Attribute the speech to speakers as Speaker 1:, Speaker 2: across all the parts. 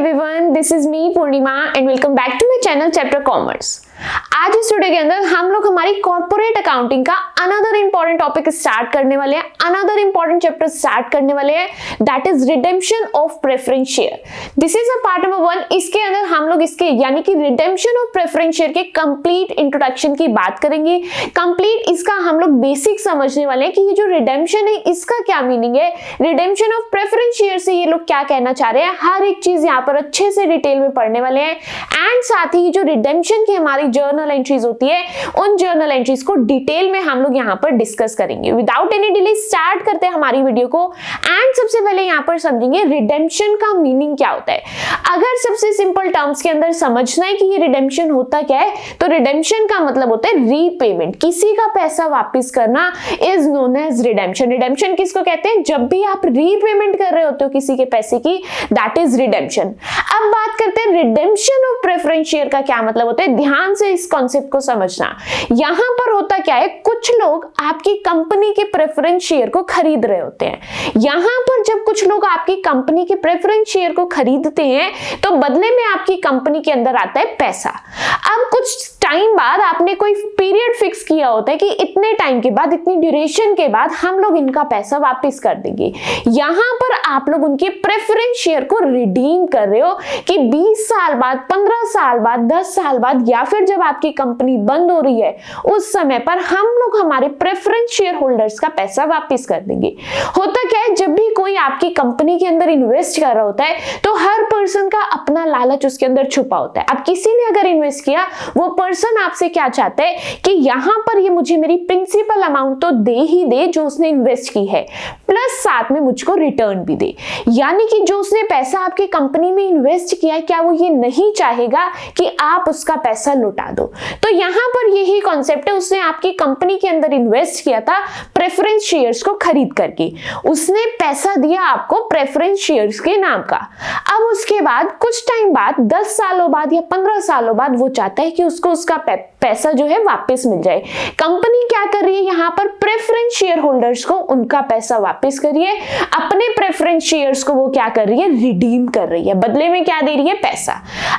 Speaker 1: everyone, this is me Purnima and welcome back to my channel Chapter Commerce। आज इस video के अंदर हम लोग हमारी कॉर्पोरेट अकाउंटिंग का अनदर इंपॉर्टेंट टॉपिक स्टार्ट करने वाले हैं, अनदर इंपॉर्टेंट चैप्टर स्टार्ट करने वाले हैं, that is redemption of preference share. This is a part number 1। इसके अंदर हम लोग इसके यानी कि रिडेम्पशन ऑफ प्रेफरेंस शेयर के कंप्लीट इंट्रोडक्शन की बात करेंगे। कंप्लीट इसका हम लोग बेसिक समझने वाले हैं कि ये जो रिडेम्पशन है इसका क्या मीनिंग है, रिडेम्पशन ऑफ प्रेफरेंस शेयर से ये लोग क्या कहना चाह रहे हैं, हर एक चीज यहाँ पर अच्छे से डिटेल में पढ़ने वाले हैं। एंड साथ ही जो रिडेम्पशन की हमारी जर्नल एंट्रीज होती है उन जर्नल एंट्रीज को डिटेल में हम लोग यहाँ पर डिस्कस करेंगे। विदाउट एनी डिले स्टार्ट करते हैं हमारी वीडियो को। एंड सबसे पहले यहाँ पर समझेंगे रिडेम्पशन का मीनिंग क्या होता है। अगर सबसे सिंपल टर्म्स के अंदर समझना है कि ये रिडेम्पशन होता क्या है, तो रिडेम्पशन का मतलब होता है रीपेमेंट, किसी का पैसा वापस करना is known as redemption. Redemption किसको कहते हैं, जब भी आप रीपेमेंट कर रहे होते हो किसी के पैसे की, दैट इज रिडेम्पशन। अब बात करते हैं रिडेम्पशन ऑफ प्रेफरेंस शेयर का क्या मतलब होता है। ध्यान से इस कॉन्सेप्ट को समझना। यहां पर होता क्या है, कुछ लोग आपकी कंपनी के प्रेफरेंस शेयर को खरीद रहे होते हैं। यहां पर जब कुछ लोग आपकी कंपनी के प्रेफरेंस शेयर को खरीदते हैं तो बदले में आपकी कंपनी के अंदर आता है पैसा। अब कुछ टाइम बाद आपने कोई पीरियड फिक्स किया होता है कि इतने टाइम के बाद, इतनी ड्यूरेशन के बाद हम लोग इनका पैसा वापस कर देंगे। यहां पर आप लोग उनके प्रेफरेंस शेयर को रिडीम कर रहे हो कि 20 साल बाद, 15 साल बाद, 10 साल बाद या फिर जब आपकी कंपनी बंद हो रही है उस समय पर हम लोग हमारे प्रेफरेंस शेयर होल्डर्स का पैसा वापस कर देंगे। होता क्या है, जब भी कोई आपकी कंपनी के अंदर इन्वेस्ट कर रहा होता है तो हर पर्सन का अपना लालच उसके अंदर छुपा होता है। अब किसी ने अगर इन्वेस्ट किया, वो पर्सन आपसे क्या चाहता है कि यहां पर ये मुझे मेरी प्रिंसिपल अमाउंट तो दे ही दे जो उसने इन्वेस्ट की है, प्लस साथ में मुझको रिटर्न भी दे। यानी कि जो उसने पैसा आपकी कंपनी में इन्वेस्ट किया है, क्या वो ये नहीं चाहेगा कि आप उसका पैसा लौटा दो। तो यहां पर यही कॉन्सेप्ट है, उसने आपकी कंपनी के अंदर इन्वेस्ट किया था प्रेफरेंस शेयर्स को खरीद करके, उसने पैसा दिया आपको प्रेफरेंस शेयर्स के नाम का। अब उसके बाद कुछ टाइम बाद, 10 सालों बाद या 15 सालों बाद वो चाहता है कि उसको उसका पैसा जो है वापस मिल जाए। कंपनी क्या कर रही है, यहां पर प्रेफरेंस शेयर होल्डर्स को उनका पैसा वापस करिए, अपने प्रेफरेंस शेयर्स को वो क्या कर रही है, रिडीम कर रही है, बदले में क्या दे रही है, पैसा।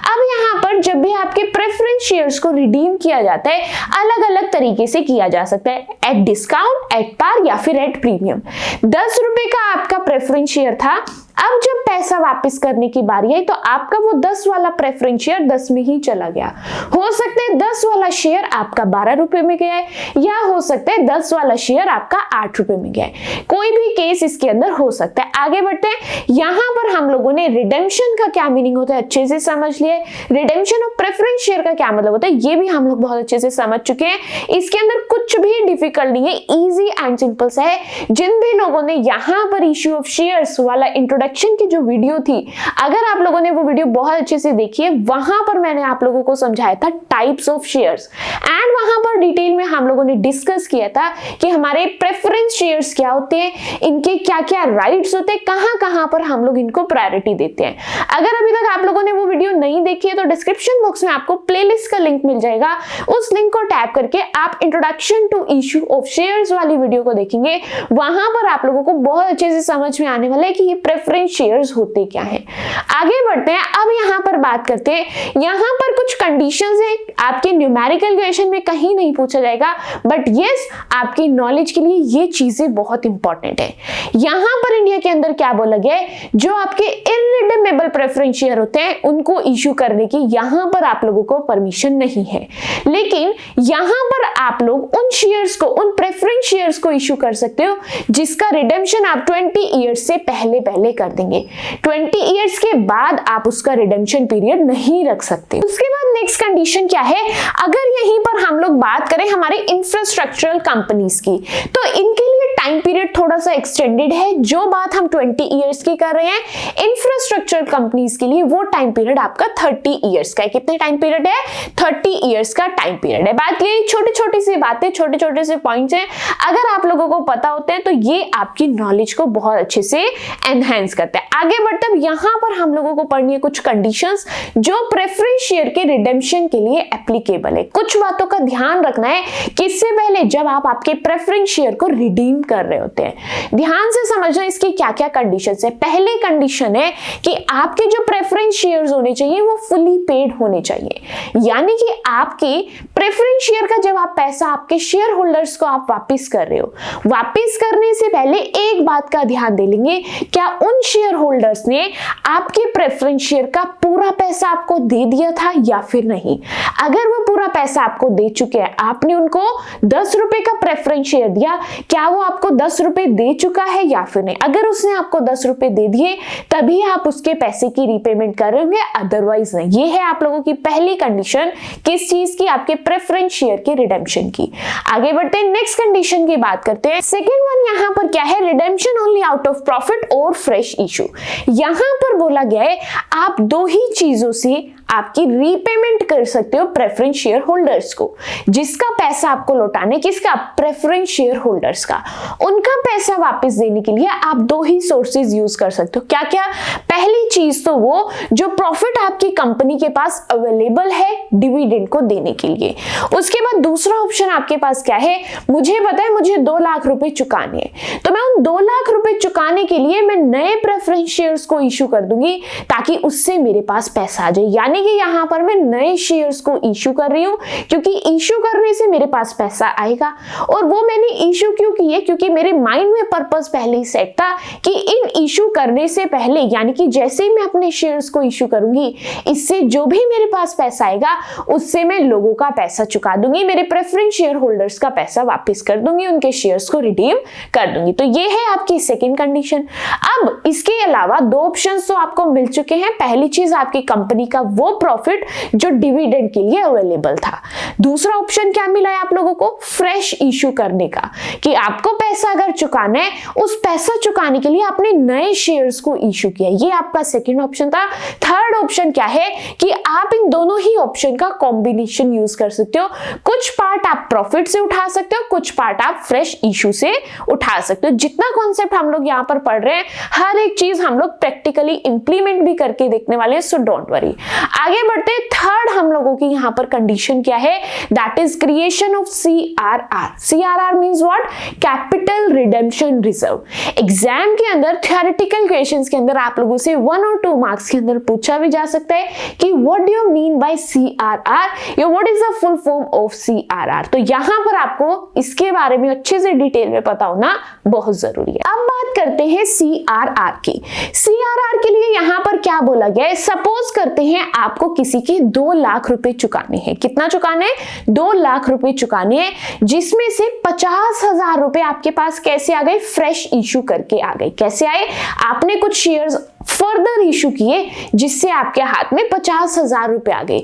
Speaker 1: अब यहां पर जब भी आपके प्रेफरेंस शेयर्स को रिडीम किया जाता है, अलग अलग तरीके से किया जा सकता है, एट डिस्काउंट, एट पार या फिर एट प्रीमियम। 10 रुपए का आपका प्रेफरेंस शेयर था, अब जब पैसा वापस करने की बारी आई तो आपका वो 10 वाला प्रेफरेंस शेयर 10 में ही चला गया। हो सकता है 10 वाला शेयर आपका 12 रुपए में गया है, या हो सकता है 10 वाला शेयर आपका 8 रुपए में गया है। कोई भी केस इसके अंदर हो सकता है। आगे बढ़ते हैं। यहां पर हम लोगों ने रिडेम्पशन का क्या मीनिंग होता है अच्छे से समझ लिए। रिडेम्पशन ऑफ प्रेफरेंस शेयर का क्या मतलब होता है ये भी हम लोग बहुत अच्छे से समझ चुके हैं। इसके अंदर कुछ भी डिफिकल्ट नहीं है, इजी एंड सिंपल सा है। जिन भी लोगों ने यहां पर इश्यू ऑफ शेयर्स वाला इंट्रोडक्शन की जो वीडियो थी, अगर आप लोगों ने वो वीडियो बहुत अच्छे से देखी है, वहां पर मैंने आप लोगों को समझाया था टाइप्स ऑफ शेयर्स, एंड वहां पर डिटेल में हम लोगों ने डिस्कस किया था कि हमारे प्रेफरेंस शेयर्स क्या होते हैं, इनके क्या क्या राइट्स होते हैं, कहां कहां पर हम लोग इनको प्रायोरिटी देते हैं। अगर अभी तक आप लोगों ने वो वीडियो नहीं देखी है तो डिस्क्रिप्शन बॉक्स में आपको प्लेलिस्ट का लिंक मिल जाएगा, उस लिंक को टैप करके आप introduction to issue of shares वाली वीडियो को देखेंगे। वहां पर आप लोगों को बहुत अच्छे से समझ में आने वाला है कि ये प्रेफरेंस शेयर्स होते क्या हैं। आगे बढ़ते हैं। अब यहां पर बात करते हैं, यहां पर कुछ कंडीशंस हैं, आपके न्यूमेरिकल क्वेश्चन में कहीं नहीं पूछा जाएगा, बट यस आपकी नॉलेज के लिए ये चीजें बहुत इंपॉर्टेंट है। यहां पर इंडिया के अंदर क्या बोला गया है, जो आपके इररिडीमेबल प्रेफरेंस शेयर होते हैं उनको इश्यू करने की यहां पर आप लोगों को परमिशन नहीं है, लेकिन यहां पर आप लोग उन शेयर्स को, उन प्रेफरेंस शेयर्स को इश्यू कर सकते हो जिसका रिडेम्पशन आप 20 ईयर्स से पहले कर देंगे। 20 इयर्स के बाद आप उसका रिडेम्पशन पीरियड नहीं रख सकते। उसके बाद नेक्स्ट कंडीशन क्या है, अगर यहीं पर हम लोग बात करें हमारे इंफ्रास्ट्रक्चरल कंपनीज की, तो इनके लिए टाइम पीरियड थोड़ा सा एक्सटेंडेड है। जो बात हम 20 इयर्स की कर रहे हैं, इंफ्रास्ट्रक्चरल कंपनीज के लिए वो टाइम पीरियड आपका 30 इयर्स का है। कितने टाइम पीरियड है, 30 इयर्स का टाइम पीरियड है। बात ये छोटी छोटी सी बातें, छोटे छोटे से पॉइंट्स हैं, अगर आप लोगों को पता होते हैं तो ये आपकी नॉलेज को बहुत अच्छे से एनहांस करते हैं। आगे बढ़ते हैं, यहां पर हम लोगों को पढ़नी है कुछ कंडीशंस जो प्रेफरेंस शेयर के रिडेम्पशन के लिए एप्लीकेबल है। कुछ बातों का ध्यान रखना है कि इससे पहले जब आप आपके प्रेफरेंस शेयर को रिडीम कर रहे होते हैं। ध्यान से समझना इसकी क्या क्या कंडीशन है। पहले कंडीशन है कि आपके जो प्रेफरेंस शेयर्स होने चाहिए वो फुली पेड होने चाहिए, यानी कि आपके प्रेफरेंस शेयर का जब आप पैसा आपके शेयर होल्डर्स को आप वापिस कर रहे हो, वापिस करने से पहले एक बात का ध्यान दे लेंगे, क्या उन शेयर होल्डर्स ने आपके प्रेफरेंस शेयर का पूरा पैसा आपको दे दिया था या फिर नहीं। अगर वो पूरा पैसा आपको दे चुके हैं, आपने उनको 10 रुपए का प्रेफरेंस शेयर दिया, क्या वो आपको 10 रुपए दे चुका है या फिर नहीं। अगर उसने आपको 10 रुपए दे दिए तभी आप उसके पैसे की रीपेमेंट कर रहे होंगे, अदरवाइज नहीं। ये है आप लोगों की पहली कंडीशन किस चीज की, आपके प्रेफरेंस शेयर के रिडेम्पशन की। आगे बढ़ते हैं, नेक्स्ट कंडीशन की बात करते हैं। सेकेंड वन यहां पर क्या है, redemption only out of profit और फ्रेश इशू। यहां पर बोला गया है आप दो ही चीजों से आपकी रीपेमेंट कर सकते हो प्रेफरेंस शेयर होल्डर्स को, जिसका पैसा आपको लौटाने, किसका, प्रेफरेंस शेयर होल्डर्स का, उनका पैसा वापस देने के लिए आप दो ही सोर्सेज यूज कर सकते हो। क्या क्या, पहली चीज तो वो जो प्रॉफिट आपकी कंपनी के पास अवेलेबल है डिविडेंड को देने के लिए। उसके बाद दूसरा ऑप्शन आपके पास क्या है, मुझे पता है मुझे 2 लाख रुपए चुकाने हैं, तो मैं उन 2 लाख रुपए चुकाने के लिए मैं नए प्रेफरेंस शेयर्स को इशू कर दूंगी ताकि उससे मेरे पास पैसा आ जाए। यानी कि यहां पर मैं नए शेयर्स को इशू कर रही हूं क्योंकि इशू करने से मेरे पास पैसा आएगा। और वो मैंने इशू क्यों की है, क्योंकि मेरे माइंड में पर्पस पहले ही सेट था कि इन इशू करने से पहले, यानी कि जैसे ही मैं अपने शेयर्स को इशू करूंगी, इससे जो भी मेरे पास पैसा आएगा उससे मैं लोगों का पैसा चुका दूंगी, मेरे प्रेफरेंस शेयर होल्डर्स का पैसा वापस कर दूंगी, उनके शेयर्स को रिडीम कर दूंगी। तो ये है आपकी सेकेंड कंडीशन। अब इसके अलावा दो ऑप्शंस तो आपको मिल चुके हैं। पहली चीज आपकी कंपनी का वो प्रॉफिट जो डिविडेंड के लिए अवेलेबल था। दूसरा ऑप्शन क्या मिला है आप लोगों को, फ्रेश इशू करने का, कि आपको पैसा अगर चुकाना है, उस पैसा चुकाने के लिए आपने नए शेयर्स को इशू किया। ये आपका सेकंड ऑप्शन था। थर्ड ऑप्शन क्या है कि आप इन दोनों ही ऑप्शन का कॉम्बिनेशन यूज कर सकते हो। कुछ पार्ट आप प्रॉफिट से उठा सकते हो, कुछ पार्ट आप फ्रेश इशू से उठा सकते हो। जितना कॉन्सेप्ट हम लोग यहाँ पर पढ़ रहे हैं, हर एक चीज हम लोग प्रैक्टिकली इंप्लीमेंट भी करके देखने वाले हैं, सो डोंट वरी। आगे बढ़ते, थर्ड हम लोगों की यहाँ पर कंडीशन क्या है, that is creation of CRR। CRR means what, capital redemption reserve. Exam के अंदर थ्योरेटिकल क्वेश्चंस के अंदर आप लोगों से 1 और 2 मार्क्स के अंदर पूछा भी जा सकता है कि what do you mean by CRR या what is the full form of CRR। तो यहाँ पर आपको इसके बारे में अच्छे से डिटेल में पता होना बहुत जरूरी है। अब बात करते हैं CRR की। CRR के लिए यहाँ पर क्या बोला गया है, सपोज करते हैं आपको किसी के 2 लाख रुपए चुकाने हैं। कितना चुकाने हैं, 2 लाख रुपए चुकाने हैं, जिसमें से 50,000 रुपए आपके पास कैसे आ गए, फ्रेश इशू करके आ गए। कैसे आए, आपने कुछ शेयर्स फर्दर इशू किए जिससे आपके हाथ में 50,000 रुपए आ गए।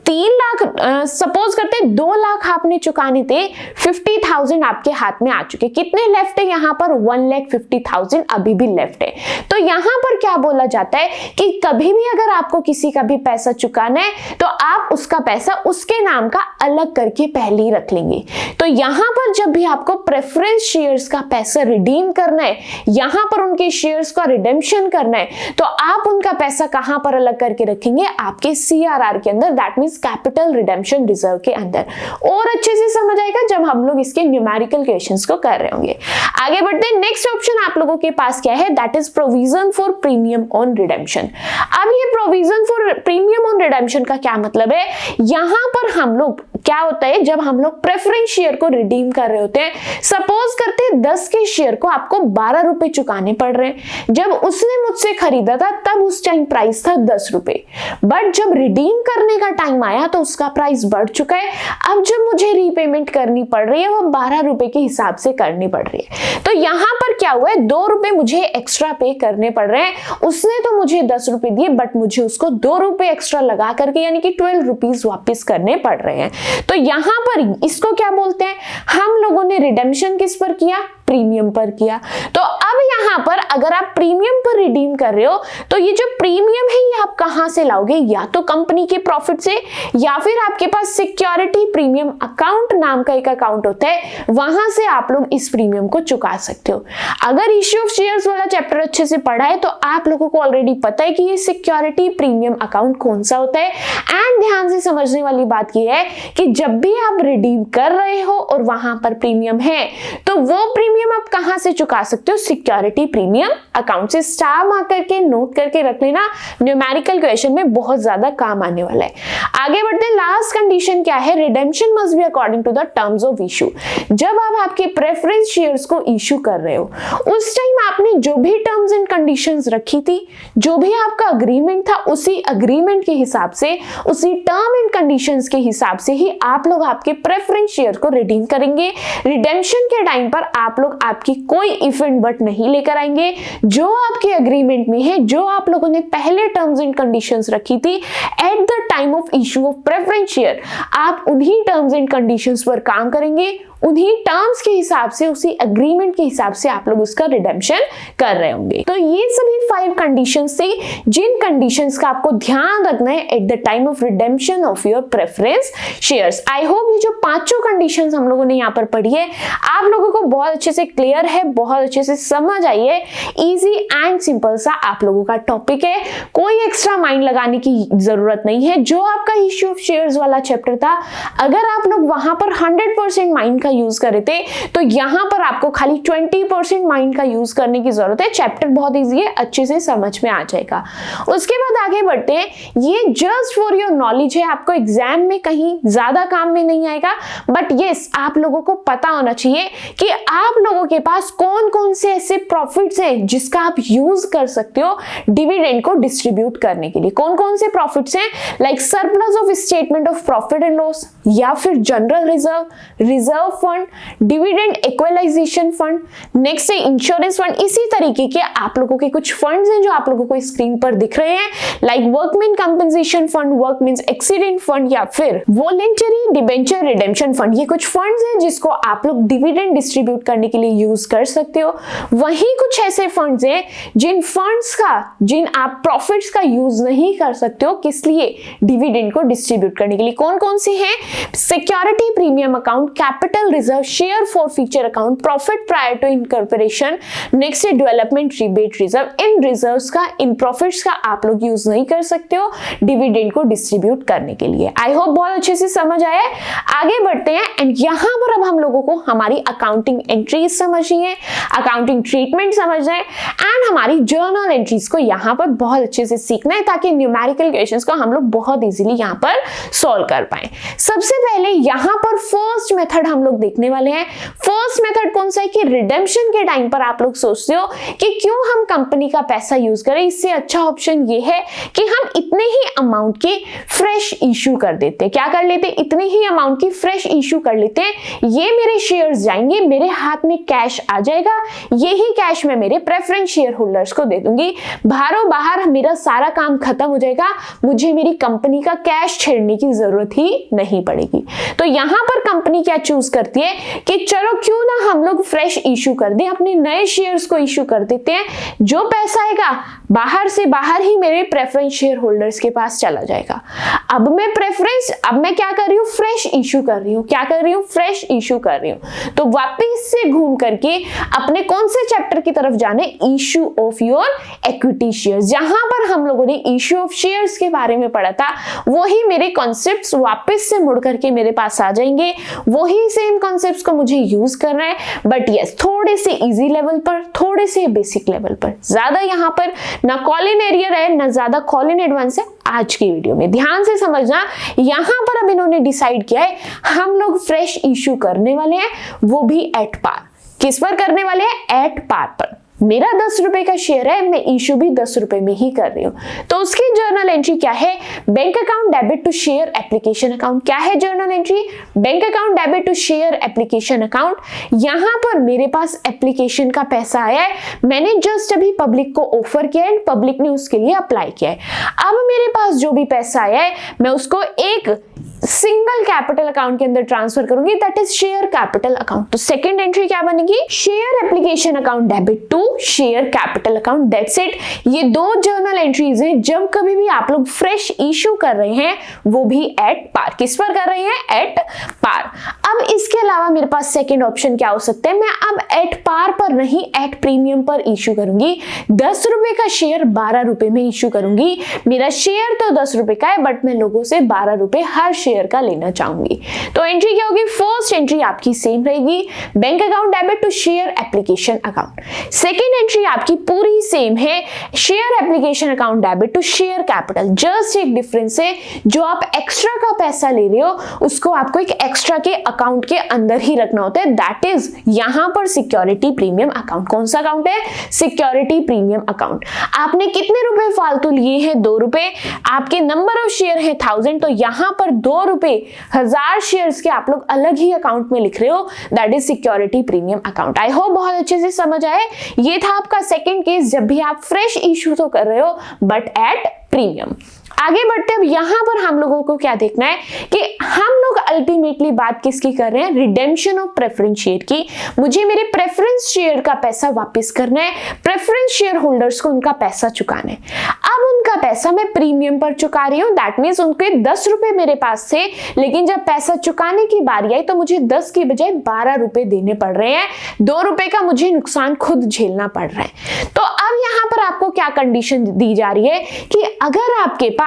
Speaker 1: 3 लाख सपोज करते 2 लाख आपने चुकाने थे, 50,000 आपके हाथ में आ चुके। कितने लेफ्ट है यहाँ पर, 1,50,000 अभी भी लेफ्ट है। तो यहाँ पर क्या बोला जाता है कि कभी भी अगर आपको किसी का भी पैसा चुकाना है तो आप उसका पैसा उसके नाम का अलग करके पहले ही रख लेंगे। तो यहाँ पर जब भी आपको प्रेफरेंस शेयर्स का पैसा रिडीम करना है, यहाँ पर उनके शेयर्स का रिडेम्पशन करना है, तो आप उनका पैसा कहां पर अलग करके रखेंगे, आपके CRR के अंदर, that means capital redemption reserve के अंदर। और अच्छे से समझ आएगा जब हम लोग इसके न्यूमेरिकल क्वेश्चंस को कर रहे होंगे। आगे बढ़ते हैं, नेक्स्ट ऑप्शन आप लोगों के पास क्या है, that is provision for premium on redemption. अब ये provision for premium on redemption का क्या मतलब है, यहां पर हम लोग क्या होता है, जब हम लोग प्रेफरेंस शेयर को रिडीम कर रहे होते हैं, सपोज करते हैं 10 के शेयर को आपको 12 रुपए चुकाने पड़ रहे हैं। जब उसने मुझसे खरीदा था तब उस टाइम प्राइस था 10 रुपए, बट जब रिडीम करने का टाइम आया तो उसका प्राइस बढ़ चुका है। अब जब मुझे रीपेमेंट करनी पड़ रही है वो 12 रुपए के हिसाब से करनी पड़ रही है। तो यहां पर क्या हुआ है, 2 रुपए मुझे एक्स्ट्रा पे करने पड़ रहे हैं। उसने तो मुझे 10 रुपए दिए, बट मुझे उसको 2 रुपए एक्स्ट्रा लगा करके यानी कि 12 रुपीज वापिस करने पड़ रहे हैं। तो यहां पर इसको क्या बोलते हैं, हम लोगों ने रिडेम्पशन किस पर किया, प्रीमियम पर किया। तो अब यहां पर अगर आप प्रीमियम पर रिडीम कर रहे हो तो ये जो प्रीमियम है ये आप कहां से लाओगे, या तो कंपनी के प्रॉफिट से, या फिर आपके पास सिक्योरिटी प्रीमियम अकाउंट नाम का एक अकाउंट होता है, वहां से आप लोग इस प्रीमियम को चुका सकते हो। अगर इश्यू ऑफ शेयर्स वाला चैप्टर अच्छे से पढ़ा है तो आप लोगों को ऑलरेडी पता है कि ये सिक्योरिटी प्रीमियम अकाउंट कौन सा होता है। एंड ध्यान से समझने वाली बात ये है कि जब भी आप रिडीम कर रहे हो और वहां पर प्रीमियम है तो वो प्रीमियम प्रीमियम आप कहां से चुका सकते हो? सिक्योरिटी प्रीमियम अकाउंट से। स्टार मार्क करके नोट करके रख लेना, न्यूमेरिकल क्वेश्चन में बहुत ज्यादा काम आने वाला है। आगे बढ़ते हैं, लास्ट कंडीशन क्या है? Redemption must be according to the terms of issue. जब आप आपके प्रेफरेंस शेयर्स को इशू कर रहे हो, उस टाइम आपने जो भी टर्म्स एंड कंडीशंस रखी थी, जो भी आपका अग्रीमेंट था, उसी अग्रीमेंट के हिसाब से, उसी टर्म एंड कंडीशंस के हिसाब से ही आप लोग आपके प्रेफरेंस शेयर को रिडीम करेंगे। रिडेम्पशन के टाइम पर आप लोग आपकी कोई इफ एंड बट नहीं लेकर आएंगे। जो आपके अग्रीमेंट में है, जो आप लोगों ने पहले टर्म्स एंड कंडीशंस रखी थी at the time of issue of preference share, आप उन्हीं टर्म्स एंड कंडीशंस पर काम करेंगे, उन्हीं टर्म्स के हिसाब से, उसी एग्रीमेंट के हिसाब से आप लोग उसका रिडेम्पशन कर रहे होंगे। तो ये सभी 5 कंडीशंस थी, जिन कंडीशंस का आपको ध्यान रखना है at the time of redemption of your preference shares. I hope ये जो 5 कंडीशंस हम लोगों ने यहाँ पर पढ़ी है, आप लोगों को बहुत अच्छे से क्लियर है, बहुत अच्छे से समझ आई है। इजी एंड सिंपल सा आप लोगों का टॉपिक है, कोई एक्स्ट्रा माइंड लगाने की जरूरत नहीं है। जो आपका इश्यू ऑफ शेयर्स वाला चैप्टर था, अगर आप लोग वहां पर 100% माइंड यूज करे थे, तो यहां पर आपको खाली 20% माइंड का यूज करने की जरूरत है। चैप्टर बहुत इजी है, अच्छे से समझ में आ जाएगा। उसके बाद आगे बढ़ते हैं, ये जस्ट फॉर योर नॉलेज है, आपको एग्जाम में कहीं ज्यादा काम में नहीं आएगा, बट यस आप लोगों को पता होना चाहिए कि आप लोगों के पास कौन कौन से ऐसे प्रॉफिट्स हैं जिसका आप यूज कर सकते हो डिविडेंड को डिस्ट्रीब्यूट करने के लिए। कौन कौन से प्रॉफिट्स हैं? Like surplus of statement of profit and loss, या फिर general reserve, reserve fund, dividend equalisation fund, next है इंश्योरेंस फंड। इसी तरीके के आप लोगों के कुछ फंड्स हैं जो आप लोगों को स्क्रीन पर दिख रहे हैं, like workman compensation fund, workman's accident fund, या फिर वॉलंटरी डिबेंचर रिडेम्पशन फंड। ये कुछ फंड्स हैं जिसको आप लोग डिविडेंड डिस्ट्रीब्यूट करने के लिए यूज कर सकते हो। वहीं कुछ ऐसे फंड्स हैं जिन आप प्रॉफिट्स का यूज नहीं कर सकते हो, किस लिए? डिविडेंड को डिस्ट्रीब्यूट करने के लिए। कौन कौन से हैं? Security premium account, capital reserve, share for future account, profit prior to incorporation, next है डेवलपमेंट रिबेट रिजर्व। इन रिजर्व्स का, इन प्रॉफिट्स का आप लोग यूज नहीं कर सकते हो डिविडेंड को डिस्ट्रीब्यूट करने के लिए। आई होप बहुत अच्छे से समझ आया है। आगे बढ़ते हैं, एंड यहां पर अब हम लोगों को हमारी अकाउंटिंग एंट्रीज समझनी है, अकाउंटिंग ट्रीटमेंट समझना है, एंड हमारी जर्नल एंट्रीज को यहां पर बहुत अच्छे से सीखना है, ताकि न्यूमेरिकल क्वेश्चंस को हम लोग बहुत इजीली यहां पर सॉल्व कर पाए। सबसे पहले यहां पर फर्स्ट मेथड हम लोग देखने वाले हैं। फर्स्ट मेथड कौन सा है कि रिडेम्पशन के टाइम पर आप लोग सोचते हो कि क्यों हम कंपनी का पैसा यूज करें, इससे अच्छा ऑप्शन ये है कि हम इतने ही अमाउंट की फ्रेश इशू कर देते। क्या कर लेते? इतने ही अमाउंट की फ्रेश इशू कर लेते, ये मेरे शेयर्स जाएंगे, मेरे हाथ में कैश आ जाएगा, यही कैश मैं मेरे प्रेफरेंस शेयर होल्डर्स को दे दूंगी, बाहरों बाहर मेरा सारा काम खत्म हो जाएगा, मुझे मेरी कंपनी का कैश छेड़ने की जरूरत ही नहीं पड़ेगी। तो यहां पर कंपनी क्या चूज करती है कि चलो क्यों ना हम लोग फ्रेश इशू कर दें, अपने नए शेयर्स को इशू कर देते हैं, जो पैसा आएगा बाहर से बाहर ही मेरे प्रेफरेंस शेयर होल्डर्स के पास चला जाएगा। अब मैं क्या कर रही हूँ? फ्रेश इशू कर रही हूँ। क्या कर रही हूँ? फ्रेश इशू कर रही हूँ। तो वापिस से घूम करके अपने कौन से चैप्टर की तरफ जाने? Issue of your equity shares. जहां पर हम लोगों ने इशू ऑफ शेयर्स के बारे में पढ़ा था, वही मेरे कॉन्सेप्ट्स वापस से मुड़ करके मेरे पास आ जाएंगे, वही सेम कॉन्सेप्ट्स को मुझे यूज करना है, बट यस थोड़े से इजी लेवल पर, थोड़े से बेसिक लेवल पर। ज्यादा यहाँ पर ना कॉलिन एरियर है ना ज्यादा कॉलिन एडवांस है। आज की वीडियो में ध्यान से समझना, यहां पर अब इन्होंने डिसाइड किया है हम लोग फ्रेश इशू करने वाले हैं, वो भी एट पार। किस पर करने वाले हैं? एट पार पर। मेरा 10 रुपए का शेयर है, मैं इशू भी 10 रुपए में ही कर रही हूं। तो उसकी जर्नल एंट्री क्या है? Bank account debit to share application account. क्या है journal entry? Bank account debit to share application account. यहां पर मेरे पास एप्लीकेशन का पैसा आया है, मैंने जस्ट अभी पब्लिक को ऑफर किया है, पब्लिक ने उसके लिए अप्लाई किया है। अब मेरे पास जो भी पैसा आया है, मैं उसको एक सिंगल कैपिटल अकाउंट के अंदर ट्रांसफर करूंगी, that is share capital account. तो सेकंड एंट्री क्या बनेगी? Share application account debit to share capital account. That's it. ये दो जर्नल एंट्रीज हैं, जब कभी भी आप लोग फ्रेश इशू कर रहे हैं, वो भी एट पार। किस पर कर रहे हैं? At par. अब इसके अलावा मेरे पास सेकंड ऑप्शन क्या हो सकता है? मैं अब एट पार पर नहीं, एट प्रीमियम पर इशू करूंगी। 10 रुपए का शेयर 12 रुपए में इशू करूंगी। मेरा शेयर तो 10 रुपए का है, बट मैं लोगों से 12 रुपए हर शेयर का का लेना चाहूंगी। तो एंट्री क्या होगी, फर्स्ट एंट्री आपकी सेम रहेगी, bank account debit to share application account. Second entry आपकी पूरी सेम है, share application account debit to share capital. Just एक डिफरेंस है, जो आप एक्स्ट्रा का पैसा ले रहे हो उसको आपको एक एक्स्ट्रा के अकाउंट के अंदर ही रखना होता है, दैट इज यहां पर सिक्योरिटी प्रीमियम अकाउंट। कौन सा अकाउंट है, सिक्योरिटी प्रीमियम अकाउंट। आपने कितने रुपए फालतू लिए हैं, 2 रुपए, आपके नंबर ऑफ शेयर है 1000, तो यहां पर 2 रुपए 1000 शेयर्स के आप लोग अलग ही अकाउंट में लिख रहे हो, that is security premium account. I hope बहुत अच्छे से समझ आए। ये था आपका सेकंड केस, जब भी आप फ्रेश इशू तो कर रहे हो बट एट प्रीमियम। आगे बढ़ते अब यहां पर हम लोगों को क्या देखना है कि हम लोग अल्टीमेटली बात किसकी कर रहे हैं, रिडेम्पशन ऑफ प्रेफरेंस शेयर की। मुझे मेरे प्रेफरेंस शेयर का पैसा वापस करना है, प्रेफरेंस शेयर होल्डर्स को उनका पैसा चुकाना है। अब उनका पैसा मैं प्रीमियम पर चुका रही हूं, दैट मींस उनके 10 रुपए मेरे पास थे, लेकिन जब पैसा चुकाने की बारी आई तो मुझे 10 की बजाय 12 रुपए देने पड़ रहे हैं। 2 रुपए का मुझे नुकसान खुद झेलना पड़ रहा है। तो अब यहां पर आपको क्या कंडीशन दी जा रही है कि अगर आपके पास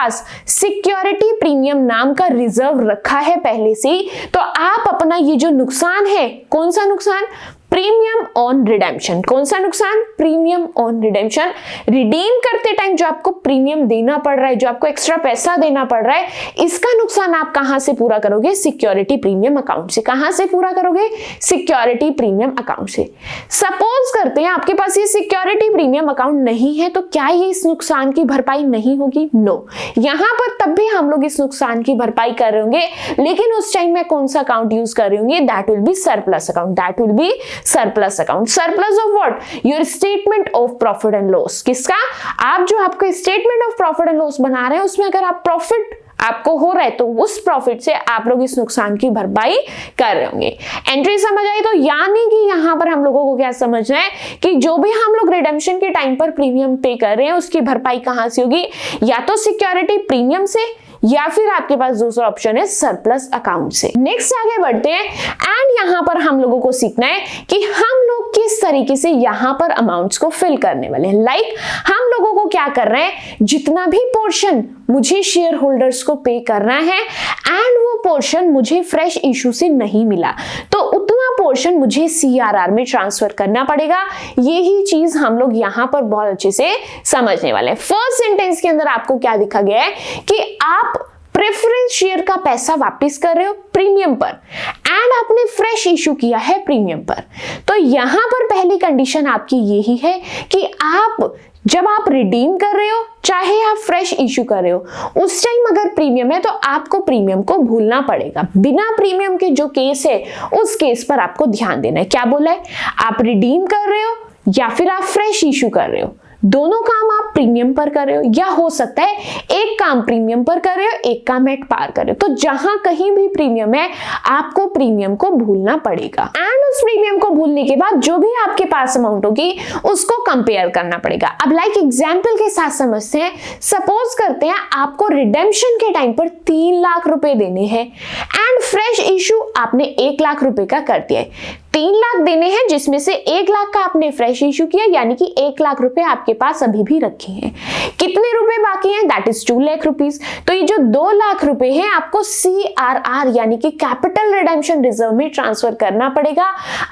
Speaker 1: सिक्योरिटी प्रीमियम नाम का रिजर्व रखा है पहले से ही, तो आप अपना ये जो नुकसान है, कौन सा नुकसान, प्रीमियम ऑन रिडेम्पशन। कौन सा नुकसान, प्रीमियम ऑन रिडेम्पशन। रिडीम करते टाइम जो आपको प्रीमियम देना पड़ रहा है, जो आपको एक्स्ट्रा पैसा देना पड़ रहा है, इसका नुकसान आप कहां से पूरा करोगे, सिक्योरिटी प्रीमियम अकाउंट से। कहां से पूरा करोगे, सिक्योरिटी प्रीमियम अकाउंट से। सपोज करते हैं आपके पास ये सिक्योरिटी प्रीमियम अकाउंट नहीं है, तो क्या ये इस नुकसान की भरपाई नहीं होगी, नो। यहां पर तब भी हम लोग इस नुकसान की भरपाई कर रहे होंगे, लेकिन उस टाइम में कौन सा अकाउंट यूज कर रहे होंगे, that will be surplus account, that will be surplus account. Surplus of what, your statement of profit and loss. किसका, आप जो आपको statement of profit and loss बना रहे हैं उसमें अगर आप प्रॉफिट आपको हो रहा है तो उस प्रॉफिट से आप लोग इस नुकसान की भरपाई कर रहे होंगे। एंट्री समझ आई, तो यानी कि यहां पर हम लोगों को क्या समझना है कि जो भी हम लोग रिडेम्पशन के टाइम पर प्रीमियम पे कर रहे हैं उसकी भरपाई कहां से होगी, या तो सिक्योरिटी प्रीमियम से, या फिर आपके पास दूसरा ऑप्शन है सरप्लस अकाउंट से। नेक्स्ट आगे बढ़ते हैं एंड यहां पर हम लोगों को सीखना है कि हम लोग किस तरीके से यहां पर अमाउंट्स को फिल करने वाले हैं। लाइक हम लोगों को क्या कर रहे हैं, जितना भी पोर्शन मुझे शेयर होल्डर्स को पे करना है एंड वो पोर्शन मुझे फ्रेश इशू से नहीं मिला, तो उतना पोर्शन मुझे सीआरआर में ट्रांसफर करना पड़ेगा। यही चीज हम लोग यहां पर बहुत अच्छे से समझने वाले हैं। फर्स्ट सेंटेंस के अंदर आपको क्या दिखा गया है कि आप प्रेफरेंस शेयर का पैसा वापस कर रहे हो प्रीमियम पर एंड आपने फ्रेश इशू किया है प्रीमियम पर। तो यहां पर पहली कंडीशन आपकी यही है कि आप जब आप रिडीम कर रहे हो, चाहे आप फ्रेश इशू कर रहे हो, उस टाइम अगर प्रीमियम है तो आपको प्रीमियम को भूलना पड़ेगा। बिना प्रीमियम के जो केस है उस केस पर आपको ध्यान देना है। क्या बोला है, आप रिडीम कर रहे हो या फिर आप फ्रेश इशू कर रहे हो, दोनों काम आप प्रीमियम पर कर रहे हो, या हो सकता है एक काम प्रीमियम पर कर रहे हो, एक काम एट पार कर रहे हो। तो जहां कहीं भी प्रीमियम है आपको प्रीमियम को भूलना पड़ेगा एंड उस प्रीमियम को भूलने के बाद जो भी आपके पास अमाउंट होगी उसको कंपेयर करना पड़ेगा। अब लाइक एग्जांपल के साथ समझते हैं। सपोज करते हैं आपको रिडेम्पशन के टाइम पर 3 लाख रुपए देने हैं एंड फ्रेश इशू आपने 1 लाख रुपए का कर दिया है। 3 लाख देने हैं जिसमें से 1 लाख का आपने फ्रेश इशू किया, यानी कि 1 लाख रुपए आपके पास अभी भी रखे हैं। कितने रुपए बाकी हैं, दैट इज 2 लाख रुपीस। तो ये जो 2 लाख रुपए हैं आपको सीआरआर यानी कि कैपिटल रिडेम्पशन रिजर्व में ट्रांसफर करना पड़ेगा।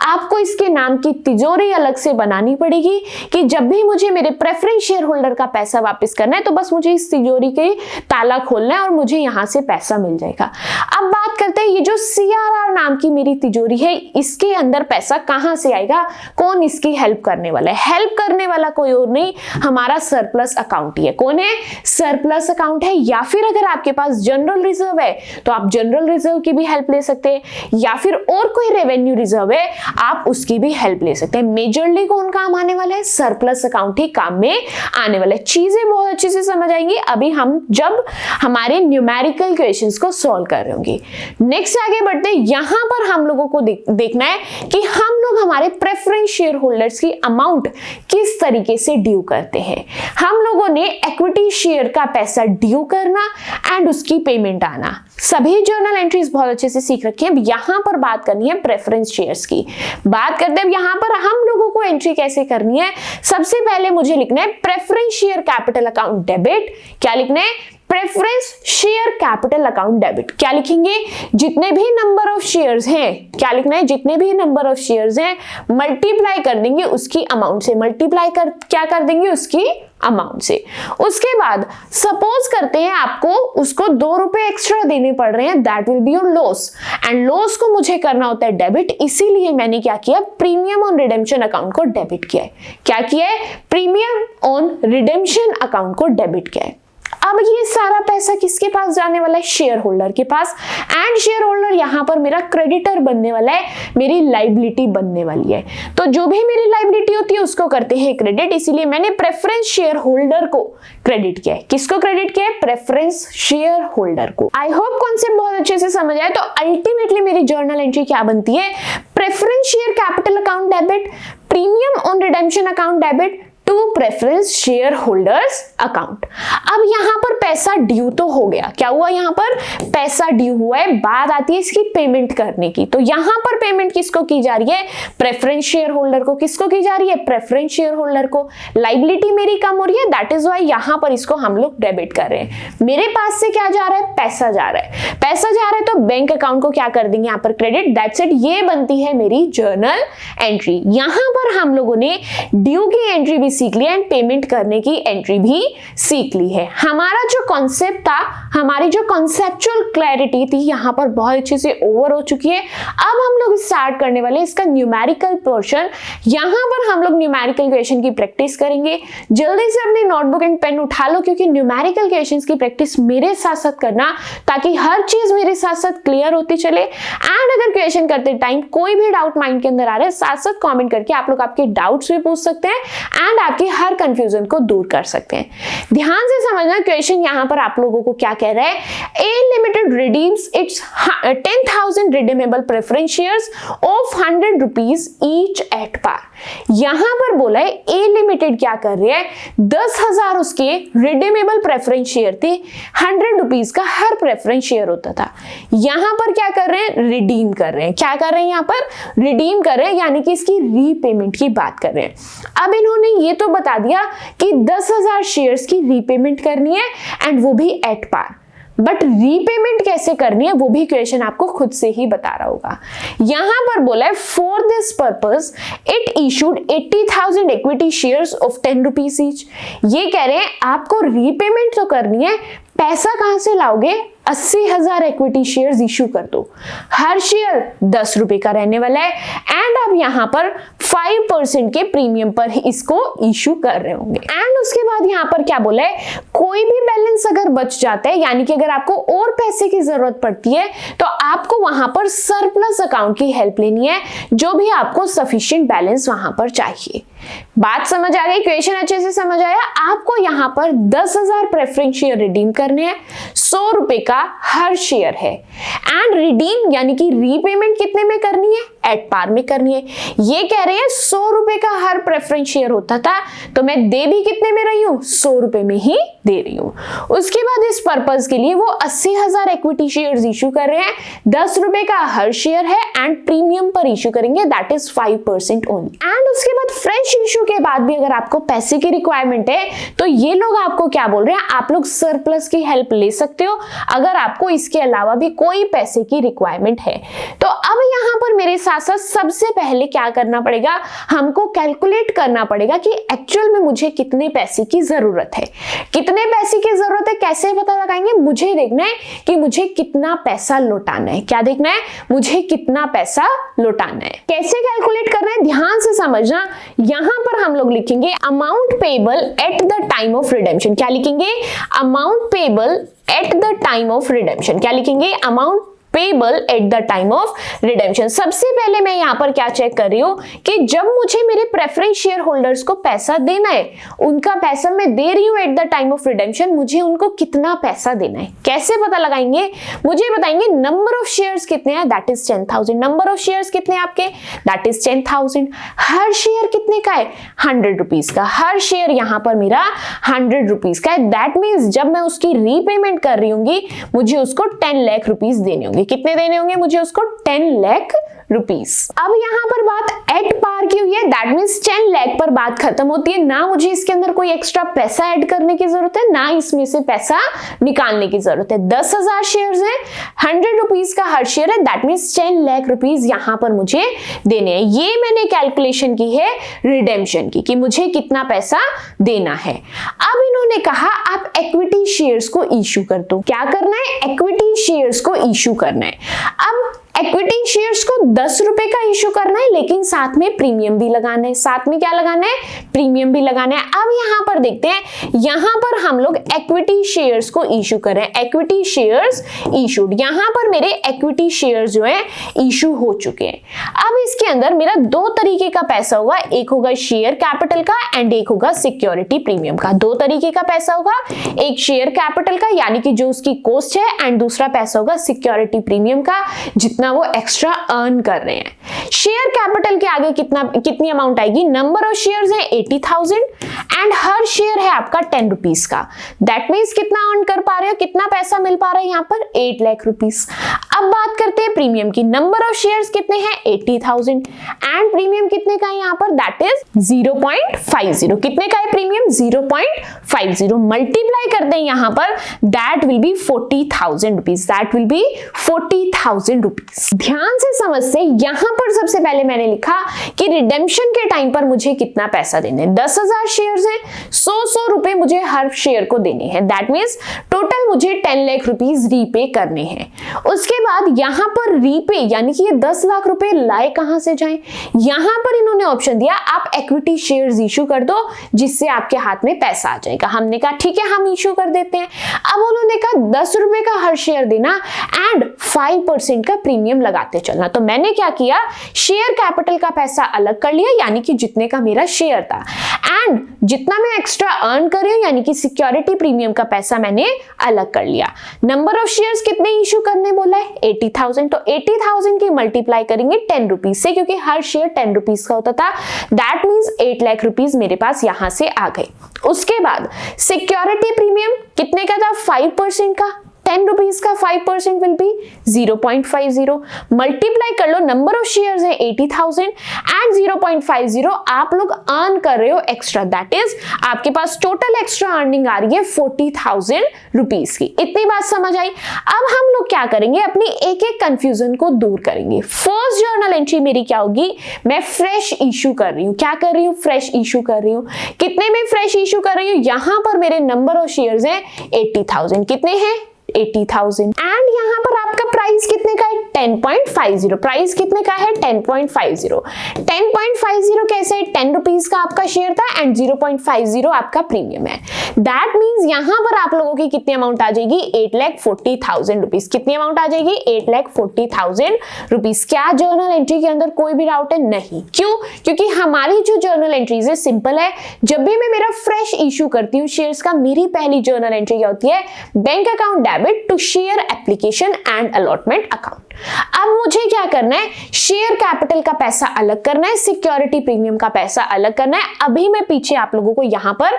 Speaker 1: आपको इसके नाम की तिजोरी अलग से बनानी पड़ेगी कि जब भी मुझे मेरे प्रेफरेंस शेयर होल्डर का पैसा वापस करना है तो बस मुझे इस तिजोरी के ताला खोलना है और मुझे यहां से पैसा मिल जाएगा। अब बात करते हैं ये जो सीआरआर नाम की मेरी तिजोरी है, इसके अंदर पैसा कहां से आएगा, कौन इसकी हेल्प करने वाला है। हेल्प करने वाला कोई और नहीं, हमारा सरप्लस अकाउंट ही है। कौन है, सरप्लस अकाउंट है। या फिर अगर आपके पास जनरल रिजर्व है तो आप जनरल रिजर्व की भी हेल्प ले सकते हैं, या फिर और कोई रेवेन्यू रिजर्व है आप उसकी भी हेल्प ले सकते हैं। मेजरली कौन काम आने वाला है, सरप्लस अकाउंट ही काम में आने वाला है। चीजें बहुत अच्छे से समझ आएंगी अभी हम जब हमारे न्यूमेरिकल क्वेश्चंस को सॉल्व कर रहे होंगे। नेक्स्ट आगे बढ़ते हैं। यहां पर हम लोगों को देखना है कि हम लोग हमारे प्रेफरेंस शेयर होल्डर्स की अमाउंट किस तरीके से ड्यू करते हैं। हम लोगों ने इक्विटी शेयर का पैसा ड्यू करना एंड उसकी पेमेंट आना, सभी जर्नल एंट्रीज बहुत अच्छे से सीख रखी है। यहां पर बात करनी है प्रेफरेंस शेयर्स की। बात करते हैं यहां पर हम लोगों को एंट्री कैसे करनी है। सबसे पहले मुझे लिखना है preference share capital account debit. क्या लिखना है, preference share capital account debit. क्या लिखेंगे? जितने भी नंबर ऑफ शेयर्स हैं, क्या लिखना है? जितने भी नंबर ऑफ शेयर्स हैं मल्टीप्लाई कर देंगे उसकी अमाउंट से, मल्टीप्लाई कर क्या कर देंगे? उसकी अमाउंट से। उसके बाद सपोज करते हैं आपको उसको 2 रुपए एक्स्ट्रा देने पड़ रहे हैं, that will be your loss, and loss को मुझे करना होता है डेबिट, इसीलिए मैंने क्या किया? प्रीमियम ऑन रिडेम्पशन अकाउंट को डेबिट किया है। क्या किया है? प्रीमियम ऑन रिडेम्पशन अकाउंट को डेबिट किया है। अब ये सारा पैसा किसके पास जाने वाला है? शेयर होल्डर के पास, एंड शेयर होल्डर यहां पर मेरा क्रेडिटर बनने वाला है, मेरी लाइबिलिटी बनने वाली है। तो जो भी मेरी लाइबिलिटी होती है उसको करते हैं क्रेडिट, इसीलिए मैंने प्रेफरेंस शेयर होल्डर को क्रेडिट किया है। किसको क्रेडिट किया है? प्रेफरेंस शेयर होल्डर को। आई होप कॉन्सेप्ट बहुत अच्छे से समझ आए। तो अल्टीमेटली मेरी जर्नल एंट्री क्या बनती है? Preference share capital account debit, premium on redemption account debit to preference share holders account. अब यहां पर पैसा ड्यू तो हो गया। क्या हुआ? यहां पर पैसा ड्यू हुआ है, बात आती है इसकी पेमेंट करने की। तो यहां पर पेमेंट किसको की जा रही है? प्रेफरेंस शेयर होल्डर को। किसको की जा रही है? प्रेफरेंस शेयर होल्डर को। लाइबिलिटी मेरी कम हो रही है, दैट इज व्हाई यहां पर इसको हम लोग डेबिट कर रहे हैं। मेरे पास से क्या जा रहा है? पैसा जा रहा है। पैसा जा रहा है तो बैंक अकाउंट को क्या कर देंगे? यहां पर क्रेडिट, दैट्स इट। ये बनती है मेरी जर्नल एंट्री। यहां पर हम लोगों ने ड्यू की एंट्री भी सीख लिया एंड पेमेंट करने की एंट्री भी सीख ली है। हमारा जो कॉन्सेप्ट था, हमारी जो कॉन्सेप्चुअल क्लैरिटी थी यहां पर बहुत अच्छे से ओवर हो चुकी है। अब हम लोग स्टार्ट करने वाले इसका न्यूमेरिकल पोर्शन। यहां पर हम लोग न्यूमेरिकल क्वेश्चन की प्रैक्टिस करेंगे। जल्दी से अपनी नोटबुक एंड पेन उठा लो, क्योंकि न्यूमेरिकल क्वेश्चंस की प्रैक्टिस मेरे साथ साथ करना, ताकि हर चीज मेरे साथ साथ क्लियर होती चले। एंड अगर क्वेश्चन करते टाइम कोई भी डाउट माइंड के अंदर आ रहा है, साथ साथ कमेंट करके आप लोग आपके डाउट्स भी पूछ सकते हैं एंड आपकी हर कंफ्यूजन को दूर कर सकते हैं। ध्यान से समझना, क्वेश्चन यहां पर आप लोगों को क्या कह रहा है? A limited redeems its 10,000 redeemable preference shares of 100 rupees each at par. यहां पर बोला है ए लिमिटेड क्या कर रही है? 10,000 उसके रिडीमेबल प्रेफरेंस शेयर थे, 100 रुपीज का हर प्रेफरेंस शेयर होता था। यहां पर क्या कर रहे हैं? रिडीम कर रहे हैं। क्या कर रहे हैं? यहां पर रिडीम कर रहे हैं, यानी कि इसकी रीपेमेंट की बात कर रहे हैं। अब इन्होंने ये तो बता दिया कि 10,000 शेयर्स की रीपेमेंट करनी है एंड वो भी एट पार, बट रीपेमेंट कैसे करनी है वो भी क्वेश्चन आपको खुद से ही बता रहा होगा। यहां पर बोला है for this purpose it issued 80,000 equity shares of 10 rupees each. ये कह रहे हैं आपको रीपेमेंट तो करनी है, पैसा कहां से लाओगे? 80,000 इक्विटी शेयर्स इशू कर दो, हर शेयर 10 रुपए का रहने वाला है, एंड अब यहां पर 5% के प्रीमियम पर ही इसको इशू कर रहे होंगे। एंड उसके बाद यहां पर क्या बोला है? कोई भी बैलेंस अगर बच जाता है, यानी कि अगर आपको और पैसे की जरूरत पड़ती है, तो आपको वहां पर सरप्लस अकाउंट की हेल्प लेनी है, जो भी आपको सफिशिएंट बैलेंस वहां पर चाहिए। बात समझ आ गई? क्वेश्चन अच्छे से समझ आया? आपको यहां पर 10,000 प्रेफरेंस शेयर रिडीम करने हैं, 100 रुपए का हर शेयर है, एंड रिडीम यानी कि रीपेमेंट कितने में करनी है? एट पार में करनी है। ये कह रहे हैं 100 रुपए का हर प्रेफरेंस शेयर होता था, तो मैं दे भी कितने में रही हूं? 100 रुपए में ही दे रही हूं। उसके बाद इस पर्पस के लिए वो 80,000 इक्विटी शेयर्स इशू कर रहे हैं, 10 रुपए का हर शेयर है एंड प्रीमियम पर इशू करेंगे, दैट इज 5% ओनली। एंड उसके बाद फ्रेश इशू के बाद भी अगर आपको पैसे की रिक्वायरमेंट है, तो ये लोग आपको क्या बोल रहे हैं? आप लोग सरप्लस की हेल्प ले सकते हो अगर आपको इसके अलावा भी कोई पैसे की रिक्वायरमेंट है। तो अब यहां पर मेरे साथ साथ सबसे पहले क्या करना पड़ेगा? हमको कैलकुलेट करना पड़ेगा कि एक्चुअल में मुझे कितने पैसे की जरूरत है। कितने पैसे की जरूरत है कैसे पता लगाएंगे? मुझे देखना है कि मुझे कितना पैसा लौटाना है। क्या देखना है? मुझे कितना पैसा लौटाना है। कैसे कैलकुलेट करना है ध्यान से समझना। यहां पर हम लोग लिखेंगे amount payable at the time of redemption. क्या लिखेंगे? Amount payable at the time of redemption. क्या लिखेंगे? Amount payable at the time of redemption. सबसे पहले मैं यहां पर क्या चेक कर रही हूं कि जब मुझे मेरे प्रेफरेंस शेयर होल्डर्स को पैसा देना है, उनका पैसा मैं दे रही हूं at the time of redemption, मुझे उनको कितना पैसा देना है। कैसे पता लगाएंगे? मुझे बताएंगे नंबर ऑफ शेयर्स कितने हैं, that is 10,000। Number of shares कितने हैं आपके? That is 10,000। हर शेयर कितने का है? 100 रुपीज का। हर शेयर यहां पर मेरा 100 रुपीज का है। दैट मीन्स जब मैं उसकी रीपेमेंट कर रही होंगी, मुझे उसको 10 लाख रुपीज देने होंगे। कितने देने होंगे मुझे उसको? 10 लाख रुपीस। अब यहाँ पर बात एट पार की हुई है, दैट मीन्स 10 लाख पर बात खत्म होती है। ना मुझे इसके अंदर कोई एक्स्ट्रा पैसा ऐड करने की जरूरत है, ना इसमें से पैसा निकालने की जरूरत है। 10,000 शेयर्स है, 100 रुपीज का हर शेयर है, दैट मीन्स 10 लाख रुपीज यहाँ पर मुझे देने हैं। ये मैंने कैलकुलेशन की है रिडेम्पशन की, कि मुझे कितना पैसा देना है। अब इन्होंने कहा आप इक्विटी शेयर्स को इशू कर दो। क्या करना है? इक्विटी शेयर्स को इशू करना है। अब इक्विटी शेयर्स को 10 रुपए का इशू करना है, लेकिन साथ में प्रीमियम भी लगाना है। साथ में क्या लगाना है? प्रीमियम भी लगाना है। अब यहां पर देखते हैं, यहां पर हम लोग इक्विटी शेयर्स को इशू कर रहे हैं। इक्विटी शेयर्स इशूड, यहां पर मेरे इक्विटी शेयर्स जो है इशू हो चुके हैं। अब इसके अंदर मेरा दो तरीके का पैसा होगा, एक होगा शेयर कैपिटल का एंड एक होगा सिक्योरिटी प्रीमियम का। दो तरीके का पैसा होगा, एक शेयर कैपिटल का यानी कि जो उसकी कॉस्ट है, एंड दूसरा पैसा होगा सिक्योरिटी प्रीमियम का, जितना वो एक्स्ट्रा अर्न कर रहे हैं। शेयर कैपिटल के आगे कितनी अमाउंट आएगी? नंबर ऑफ शेयर्स है 80,000 एंड हर शेयर है आपका 10 रुपीज का। दैट मीन्स कितना अर्न कर पा रहे हो, कितना पैसा मिल पा रहा है यहाँ पर? 8 लाख रुपीज। अब बात करते हैं प्रीमियम की। नंबर ऑफ शेयर्स कितने हैं? 80,000 एंड प्रीमियम कितने का है यहाँ पर? That is 0.50। कितने का है प्रीमियम? 0.50। मल्टीप्लाई करते हैं यहाँ पर, that will B 40,000 rupees. That will B 40,000 rupees. ध्यान से समझते, यहां पर सबसे पहले मैंने लिखा कि रिडेम्पशन के टाइम पर मुझे कितना पैसा देना है। 10,000 शेयर्स है, 100 रुपए मुझे हर शेयर को देने हैं। दैट मीन्स टोटल मुझे 10 लाख रुपीज रीपे करने हैं। उसके बाद यहां पर रीपे यानी कि ये 10 लाख रुपए लाए कहां से जाएं? यहां पर इन्होंने ऑप्शन दिया आप इक्विटी शेयर्स इशू कर दो, जिससे आपके हाथ में पैसा आ जाएगा। हमने कहा ठीक है, हम इशू कर देते हैं। अब उन्होंने कहा 10 रुपए का हर शेयर देना एंड 5% का प्रीमियम लगाते चलना। तो मैंने क्या किया, शेयर कैपिटल का पैसा अलग कर लिया, यानी कि जितने का मेरा शेयर था, एंड जितना मैं एक्स्ट्रा अर्न कर रही हूं यानी कि सिक्योरिटी प्रीमियम का पैसा मैंने अलग कर लिया। नंबर ऑफ शेयर्स कितने इशू करने बोला है? 80,000। तो 80,000 की मल्टीप्लाई करेंगे 10 रुपीज से, क्योंकि हर शेयर 10 रुपीज का होता था। दैट मीन्स 8 लाख रुपीज मेरे पास यहां से आ गए। उसके बाद सिक्योरिटी प्रीमियम कितने का था? 5% का। 10 रुपीज का 5% विल बी 0.50। मल्टीप्लाई कर लो, नंबर ऑफ शेयर्स है 80,000 एंड 0.50 आप लोग अर्न कर रहे हो एक्स्ट्रा। दैट इज आपके पास टोटल एक्स्ट्रा अर्निंग आ रही है 40,000 रुपीज की। इतनी बात समझ आई? अब हम लोग क्या करेंगे, अपनी एक एक कंफ्यूजन को दूर करेंगे। फर्स्ट जर्नल एंट्री मेरी क्या होगी, मैं फ्रेश इशू कर रही हूँ। क्या कर रही हूँ? फ्रेश इशू कर रही हूँ। कितने में फ्रेश इशू कर रही हूँ? यहां पर मेरे नंबर ऑफ शेयर्स है 80,000। कितने हैं? 80,000 एंड यहाँ पर आपका प्राइस कितने का है? 10.50। प्राइस कितने का है? 10.50। 10.50 कैसे है? 10 रुपीज का आपका शेयर था एंड 0.50 आपका प्रीमियम है। दैट मीन्स यहाँ पर आप लोगों की कितनी अमाउंट आ जाएगी? 8,40,000 रुपीज। कितनी अमाउंट आ जाएगी? 8,40,000 रुपीज। क्या जर्नल एंट्री के अंदर कोई भी डाउट है? नहीं। क्यों? क्योंकि हमारी जो जर्नल एंट्रीज है सिंपल है। जब भी मैं मेरा फ्रेश इशू करती हूँ शेयर्स का, मेरी पहली जर्नल एंट्री क्या होती है? Bank account to share application and allotment account. अब मुझे क्या करना है, शेयर कैपिटल का पैसा अलग करना है, सिक्योरिटी प्रीमियम का पैसा अलग करना है। अभी मैं पीछे आप लोगों को यहां पर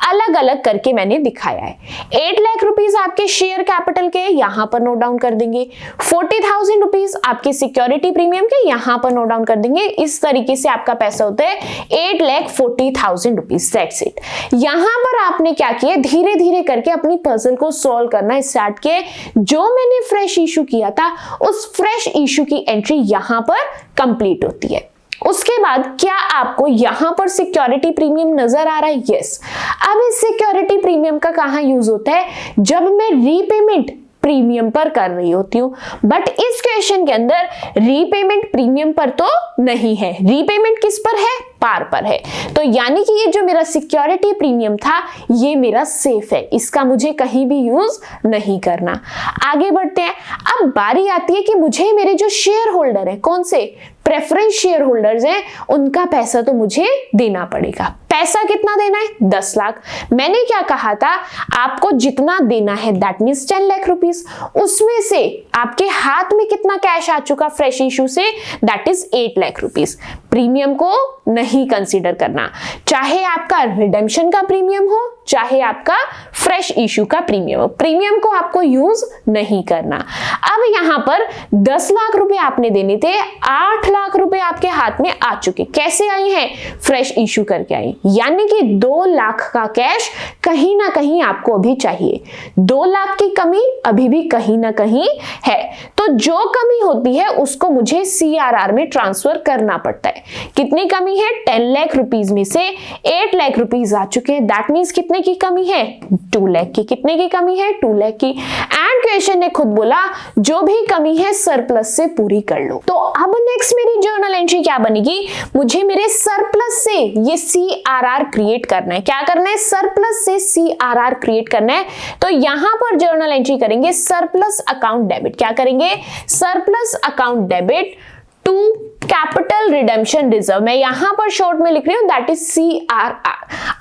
Speaker 1: अलग अलग करके मैंने दिखाया है। 8 लाख रुपीज आपके शेयर कैपिटल के यहां पर नोट डाउन कर देंगे, 40,000 रुपीज आपके सिक्योरिटी प्रीमियम के यहां पर नोट डाउन कर देंगे। इस तरीके से आपका पैसा होता है 8,40,000 रुपीज। That's it. यहां पर आपने क्या किया, धीरे धीरे करके अपनी पजल को सॉल्व करना स्टार्ट किए। जो मैंने फ्रेश इशू किया था उस फ्रेश इशू की एंट्री यहां पर कंप्लीट होती है। उसके बाद क्या आपको यहां पर सिक्योरिटी प्रीमियम नजर आ रहा है? यस। अब इस सिक्योरिटी प्रीमियम का कहां यूज होता है? जब मैं रीपेमेंट प्रीमियम पर कर रही होती हूँ, बट इस क्वेश्चन के अंदर रीपेमेंट प्रीमियम पर तो नहीं है। रीपेमेंट किस पर है? पार पर है। तो यानी कि ये जो मेरा सिक्योरिटी प्रीमियम था ये मेरा सेफ है, इसका मुझे कहीं भी यूज नहीं करना। आगे बढ़ते हैं। अब बारी आती है कि मुझे मेरे जो शेयर होल्डर है, कौन से प्रेफरेंस शेयर होल्डर्स हैं, उनका पैसा तो मुझे देना पड़ेगा। पैसा कितना देना है 10 लाख। मैंने क्या कहा था, आपको जितना देना है दैट मींस 10 लाख रुपीस, उसमें से आपके हाथ में कितना कैश आ चुका फ्रेश इशू से, that is 8 lakh rupees. Premium को नहीं कंसीडर करना, चाहे आपका रिडेम्पशन का प्रीमियम हो चाहे आपका फ्रेश इशू का प्रीमियम हो, प्रीमियम को आपको यूज नहीं करना। अब यहां पर 10 लाख रुपए आपने देने थे, 8 लाख रुपए आपके हाथ में आ चुके। कैसे आई हैं? फ्रेश इशू करके आई, यानी कि 2 लाख का कैश कहीं ना कहीं आपको अभी चाहिए। 2 लाख की कमी अभी भी कहीं ना कहीं है, तो जो कमी होती है उसको मुझे CRR में ट्रांसफर करना पड़ता है। कितनी कमी है? 10 लाख रुपीस में से 8 लाख रुपीस आ चुके हैं, दैट मींस कितने की कमी है? 2 लाख की। कितने की कमी है? 2 लाख की। एंड क्वेश्चन ने खुद बोला जो भी कमी है सरप्लस से पूरी कर लो। तो अब नेक्स्ट मेरी जर्नल एंट्री क्या बनेगी? मुझे मेरे सरप्लस से ये CRR क्रिएट करना है। क्या करना है? सरप्लस से CRR क्रिएट करना है। तो यहां पर जर्नल एंट्री करेंगे सरप्लस अकाउंट डेबिट। क्या करेंगे? Surplus account debit to capital redemption reserve. मैं यहां पर शॉर्ट में लिख रही हूं, दैट इज CRR।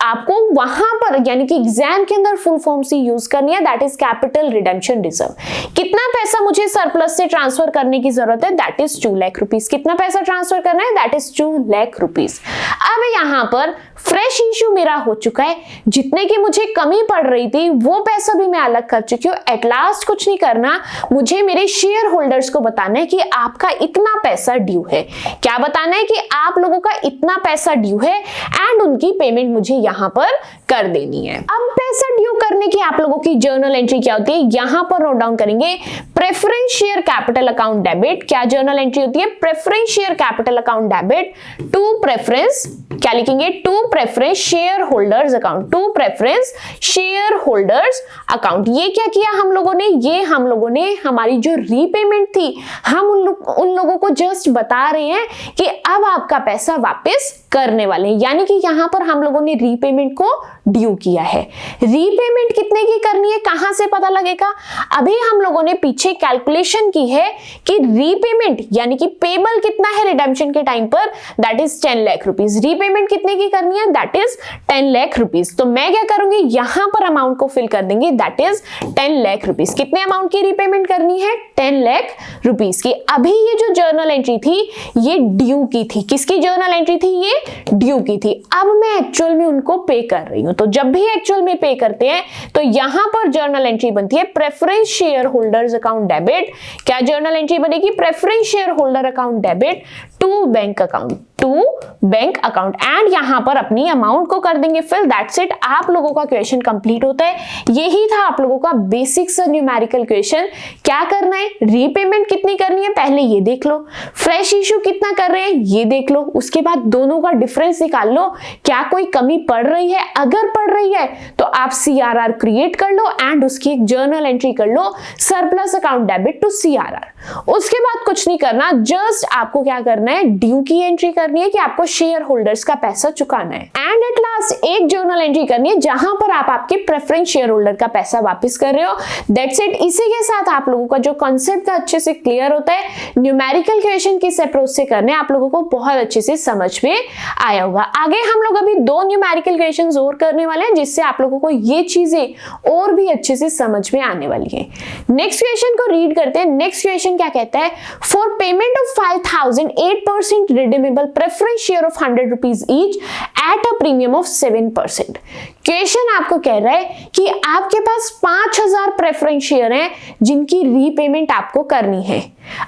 Speaker 1: आपको वहां पर यानी कि एग्जाम के अंदर फुल फॉर्म से यूज करनी है, that is capital redemption reserve. कितना पैसा मुझे सरप्लस से ट्रांसफर करने की जरूरत है? That is 2 lakh rupees. कितना पैसा ट्रांसफर करना है? That is 2 lakh rupees. अब यहां पर फ्रेश इशू मेरा हो चुका है, जितने की मुझे कमी पड़ रही थी वो पैसा भी मैं अलग कर चुकी हूँ। एट लास्ट कुछ नहीं करना, मुझे मेरे शेयर होल्डर्स को बताना है कि आपका इतना पैसा ड्यू है। क्या बताना है? कि आप लोगों का इतना पैसा ड्यू है एंड उनकी पेमेंट मुझे यहां पर कर देनी है। अब पैसा ड्यू करने की आप लोगों की जर्नल एंट्री क्या होती है? यहां पर नोट डाउन करेंगे preference share capital account debit. क्या जर्नल एंट्री होती है? Preference share capital account debit to preference, क्या लिखेंगे? To preference share holders account, to preference share holders account. ये क्या किया हम लोगों ने? ये हम लोगों ने हमारी जो रीपेमेंट थी, हम उन लोगों को जस्ट बता रहे हैं कि अब आपका पैसा वापस करने वाले हैं, यानी कि यहां पर हम लोगों ने रीपेमेंट को ड्यू किया है। रीपेमेंट कितने की करनी है, कहां से पता लगेगा? अभी हम लोगों ने पीछे कैलकुलेशन की है कि रीपेमेंट यानी कि पेबल कितना है रिडेम्पशन के टाइम पर, that is 10 lakh rupees. Repayment कितने की करनी है? That is 10 lakh rupees. तो मैं क्या करूंगी, यहां पर अमाउंट को फिल कर देंगे, दैट इज 10 लाख रुपीस। कितने अमाउंट की रीपेमेंट करनी है? 10 लाख रुपीस की। अभी ये जो जर्नल एंट्री थी ये ड्यू की थी। किसकी जर्नल एंट्री थी? ये ड्यू की थी। अब मैं एक्चुअल में उनको पे कर रही हूं, तो जब भी एक्चुअल में पे करते हैं तो यहां पर जर्नल एंट्री बनती है preference share holders account debit. क्या जर्नल एंट्री बनेगी? Preference share holder account debit to bank account, to bank account. And यहां पर अपनी अमाउंट को कर देंगे फिल, दैट्स इट। आप लोगों का क्वेश्चन कंप्लीट होता है। यही था आप लोगों का बेसिक सा न्यूमेरिकल क्वेश्चन। क्या करना है? रीपेमेंट कितनी करनी है पहले ये देख लो, फ्रेश इशू कितना कर रहे हैं ये देख लो, उसके बाद दोनों का डिफरेंस निकाल लो। क्या कोई कमी पड़ रही है? अगर पड़ रही है तो आप CRR क्रिएट कर लो एंड उसकी एक जर्नल एंट्री कर लो, surplus account debit to CRR। उसके बाद कुछ नहीं करना, जस्ट आपको क्या करना है, ड्यू की एंट्री करनी है कि आपको शेयर होल्डर्स का पैसा चुकाना है। एंड एट लास्ट एक जर्नल एंट्री करनी है जहां पर आप आपके प्रेफरेंस शेयर होल्डर का पैसा वापस कर रहे हो। That's it. इसी के साथ आप लोगों का जो कॉन्सेप्ट का अच्छे से क्लियर होता है, न्यूमेरिकल क्वेश्चन किस अप्रोच से करने आप लोगों को बहुत अच्छे से समझ में आया होगा। आगे हम लोग अभी 2 न्यूमेरिकल क्वेश्चंस और करने वाले हैं जिससे आप लोगों को ये चीजें और भी अच्छे से समझ में आने वाली है। नेक्स्ट क्वेश्चन को रीड करते हैं। नेक्स्ट क्वेश्चन क्या कहता है? For payment of 5000 8% redeemable preference share of 100 rupees each at a premium of 7%। Question आपको कह रहा है कि आपके पास 5000 प्रेफरेंस शेयर हैं जिनकी रीपेमेंट आपको करनी है।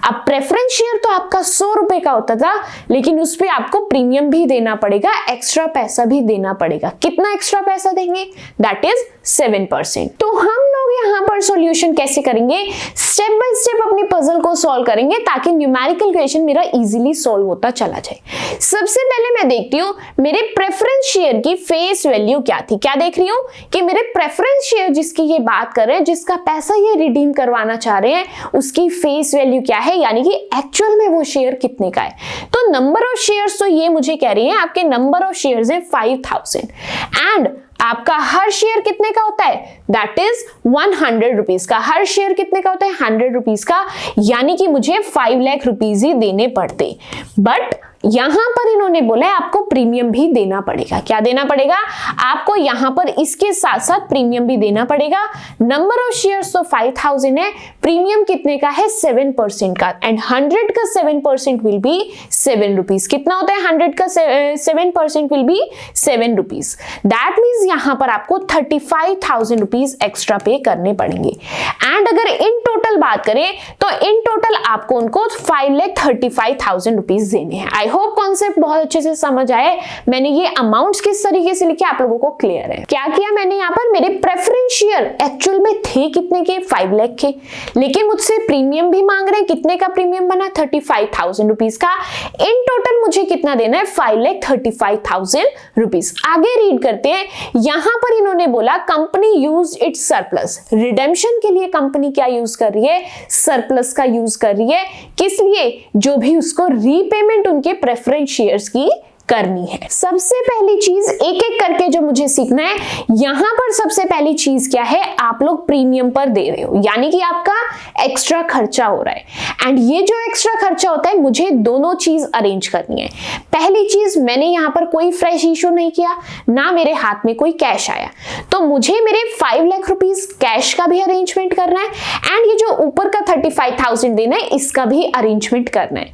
Speaker 1: अब प्रेफरेंस शेयर तो आपका 100 रुपए का होता था, लेकिन उस पे आपको प्रीमियम भी देना पड़ेगा, एक्स्ट्रा पैसा भी देना पड़ेगा। कितना एक्स्ट्रा पैसा देंगे? That is 7%। तो हम लोग यहाँ पर सॉल्यूशन कैसे करेंगे? स्टेप बाय स्टेप अपनी पजल को सॉल्व करेंगे ताकि न्यूमेरिकल क्वेश्चन मेरा इजीली सॉल्व होता चला जाए। सबसे पहले मैं देखती हूँ मेरे प्रेफरेंस शेयर की फेस वैल्यू क्या थी। क्या देख रही हूँ कि मेरे प्रेफरेंस शेयर जिसकी ये बात कर रहे हैं, जिसका पैसा ये रिडीम करवाना चाह रहे हैं, उसकी फेस वैल्यू क्या है, यानी कि एक्चुअल में वो शेयर कितने का है। तो नंबर ऑफ शेयर्स तो ये मुझे कह रही है आपके नंबर ऑफ शेयर्स है 5000 एंड आपका हर शेयर कितने का होता है? दैट इज 100 रुपीज का। हर शेयर कितने का होता है? 100 रुपीज का, यानी कि मुझे 5 लाख रुपीज ही देने पड़ते। बट यहां पर इन्होंने बोला है आपको प्रीमियम भी देना पड़ेगा। क्या देना पड़ेगा? आपको यहां पर इसके साथ साथ प्रीमियम भी देना पड़ेगा। नंबर ऑफ शेयर्स तो 5000 है, प्रीमियम कितने का है? 7% का, एंड 100 का 7% विल बी 7 रुपीज। कितना होता है 100 का 7% will be 7 rupees. That means यहां पर आपको 35,000 रुपीज एक्स्ट्रा पे करने पड़ेंगे। एंड अगर इन टोटल बात करें तो इन टोटल आपको उनको 5,35,000 रुपीज देने हैं। आई होप कॉन्सेप्ट बहुत अच्छे से समझ आए। मैंने ये अमाउंट्स किस तरीके से लिखे आप लोगों को क्लियर है? क्या किया मैंने यहाँ पर, मेरे प्रेफरेंस शेयर एक्चुअल में थे कितने के? 5 लाख के, लेकिन मुझसे प्रीमियम भी मांग रहे हैं। कितने का प्रीमियम बना? 35,000 रुपीज का। इन टोटल मुझे कितना देना है? 5,35,000 रुपीज। आगे रीड करते हैं। यहां पर इन्होंने बोला company use it's surplus. Redemption के लिए कंपनी क्या यूज कर रही है? सरप्लस का यूज कर रही है। किस लिए? जो भी उसको रीपेमेंट उनके प्रेफरेंस शेयर्स की करनी है। सबसे पहली चीज एक एक करके जो मुझे सीखना है, यहां पर सबसे पहली चीज क्या है? आप लोग प्रीमियम पर दे रहे हो, यानी कि आपका एक्स्ट्रा खर्चा हो रहा है। एंड ये जो एक्स्ट्रा खर्चा होता है मुझे दोनों चीज अरेंज करनी है। पहली चीज, मैंने यहां पर कोई फ्रेश इशू नहीं किया, ना मेरे हाथ में कोई कैश आया, तो मुझे मेरे 5 लाख रुपीज कैश का भी अरेंजमेंट करना है, एंड ये जो ऊपर का 35,000 देना है इसका भी अरेंजमेंट करना है।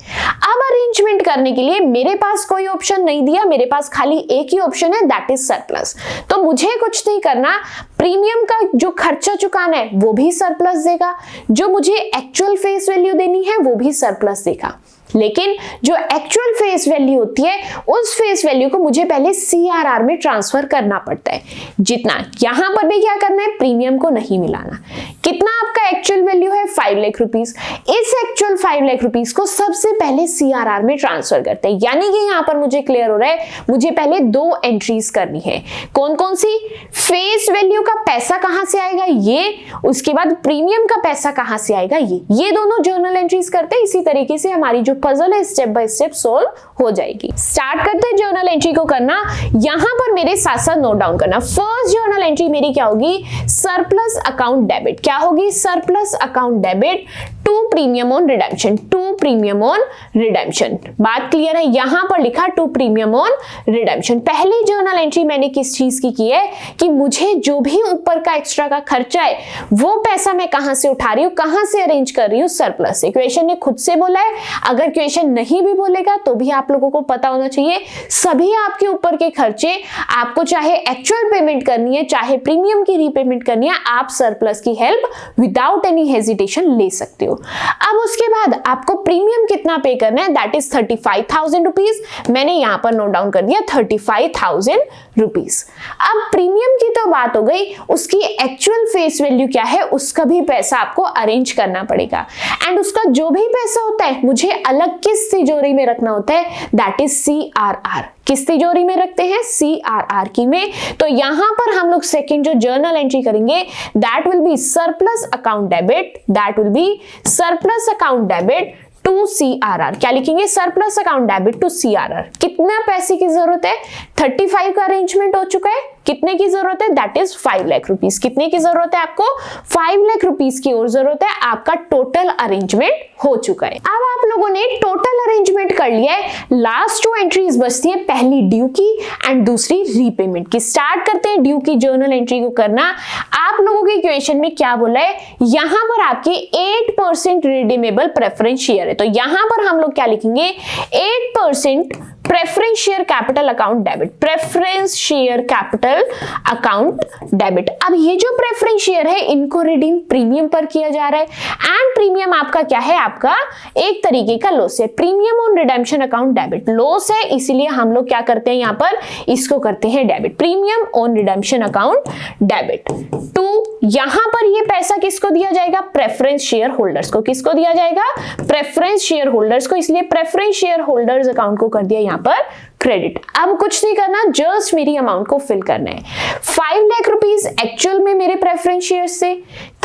Speaker 1: अब अरेंजमेंट करने के लिए मेरे पास कोई ऑप्शन नहीं दिया, मेरे पास खाली एक ही ऑप्शन है, दैट इज सरप्लस। तो मुझे कुछ नहीं करना, प्रीमियम का जो खर्चा चुकाना है वो भी सरप्लस देगा, जो मुझे एक्चुअल फेस वैल्यू देनी है वो भी सरप्लस देगा। लेकिन जो एक्चुअल फेस वैल्यू होती है उस फेस वैल्यू को मुझे पहले CRR में ट्रांसफर करना पड़ता है। जितना यहां पर भी क्या करना है, प्रीमियम को नहीं मिलाना। कितना आपका एक्चुअल वैल्यू है? 5 लाख रुपीस। इस एक्चुअल 5 लाख रुपीस को सबसे पहले CRR में ट्रांसफर करते हैं, यानी कि यहां पर मुझे क्लियर हो रहा है मुझे पहले 2 एंट्रीज करनी है। कौन कौन सी? फेस वैल्यू का पैसा कहां से आएगा ये, उसके बाद प्रीमियम का पैसा कहां से आएगा ये दोनों जर्नल एंट्रीज करते हैं। इसी तरीके से हमारी जो पजल है स्टेप बाय स्टेप सोल्व हो जाएगी। स्टार्ट करते हैं जर्नल एंट्री को करना। यहां पर मेरे साथ साथ नोट डाउन करना। फर्स्ट जर्नल एंट्री मेरी क्या होगी? Surplus account debit. क्या होगी? Surplus account debit to premium on redemption. To premium on redemption. बात क्लियर है? यहां पर लिखा टू प्रीमियम ऑन रिडेम्पशन। पहली जर्नल एंट्री मैंने किस चीज की है कि मुझे जो भी ऊपर का एक्स्ट्रा का खर्चा है वो पैसा मैं कहां से उठा रही हूं, कहां से अरेंज कर रही हूं? सरप्लस से। क्वेश्चन ने खुद से बोला है, अगर क्वेश्चन नहीं भी बोलेगा तो भी आप लोगों को पता होना चाहिए सभी आपके ऊपर के खर्चे आपको चाहे एक्चुअल पेमेंट करनी है चाहे प्रीमियम की रीपेमेंट करनी है, आप सरप्लस की हेल्प विदाउट एनी हेजिटेशन ले सकते हो। अब उसके बाद आपको प्रीमियम कितना पे करना है? That is 35,000 rupees. मैंने यहां पर नोट डाउन कर दिया 35,000 रुपीज। अब प्रीमियम की तो बात हो गई, उसकी एक्चुअल फेस वैल्यू क्या है उसका भी पैसा आपको अरेंज करना पड़ेगा। एंड उसका जो भी पैसा होता है मुझे अलग किस तिजोरी में रखना होता है? That is CRR। किस तिजोरी में रखते हैं? CRR की में। तो यहां पर हम लोग सेकंड जो जर्नल एंट्री करेंगे that will be surplus account debit. That will be surplus account debit to CRR। क्या लिखेंगे? Surplus account debit to CRR। कितना पैसे की जरूरत है? 35 का अरेंजमेंट हो चुका है। कितने की जरूरत है? That is 5 lakh rupees. कितने की जरूरत है आपको? 5 लाख रुपीस की और जरूरत है। आपका टोटल अरेंजमेंट हो चुका है। अब आप लोगों ने टोटल अरेंजमेंट कर लिया है। लास्ट 2 एंट्रीज बचती है, पहली ड्यू की एंड दूसरी रीपेमेंट की। स्टार्ट करते हैं ड्यू की जर्नल एंट्री को करना। आप लोगों के क्वेश्चन में क्या बोला है? यहां पर आपके 8% रिडीमेबल प्रेफरेंस शेयर है, तो यहां पर हम लोग क्या लिखेंगे? 8% preference share capital account debit. Preference share capital account debit. अब ये जो प्रेफरेंस शेयर है इनको रिडीम प्रीमियम पर किया जा रहा है, एंड प्रीमियम आपका क्या है? आपका एक तरीके का लॉस है। Premium on redemption account debit loss है, इसीलिए हम लोग क्या करते हैं यहां पर इसको करते हैं debit. Premium on redemption account debit to, यहां पर ये पैसा किसको दिया जाएगा? प्रेफरेंस शेयर होल्डर्स को। किसको दिया जाएगा? प्रेफरेंस शेयर होल्डर्स को, इसलिए प्रेफरेंस शेयर होल्डर्स अकाउंट को कर दिया यहां पर क्रेडिट। अब कुछ नहीं करना, जस्ट मेरी अमाउंट को फिल करना है। 5 लाख रुपीस एक्चुअल में मेरे प्रेफरेंस शेयर से,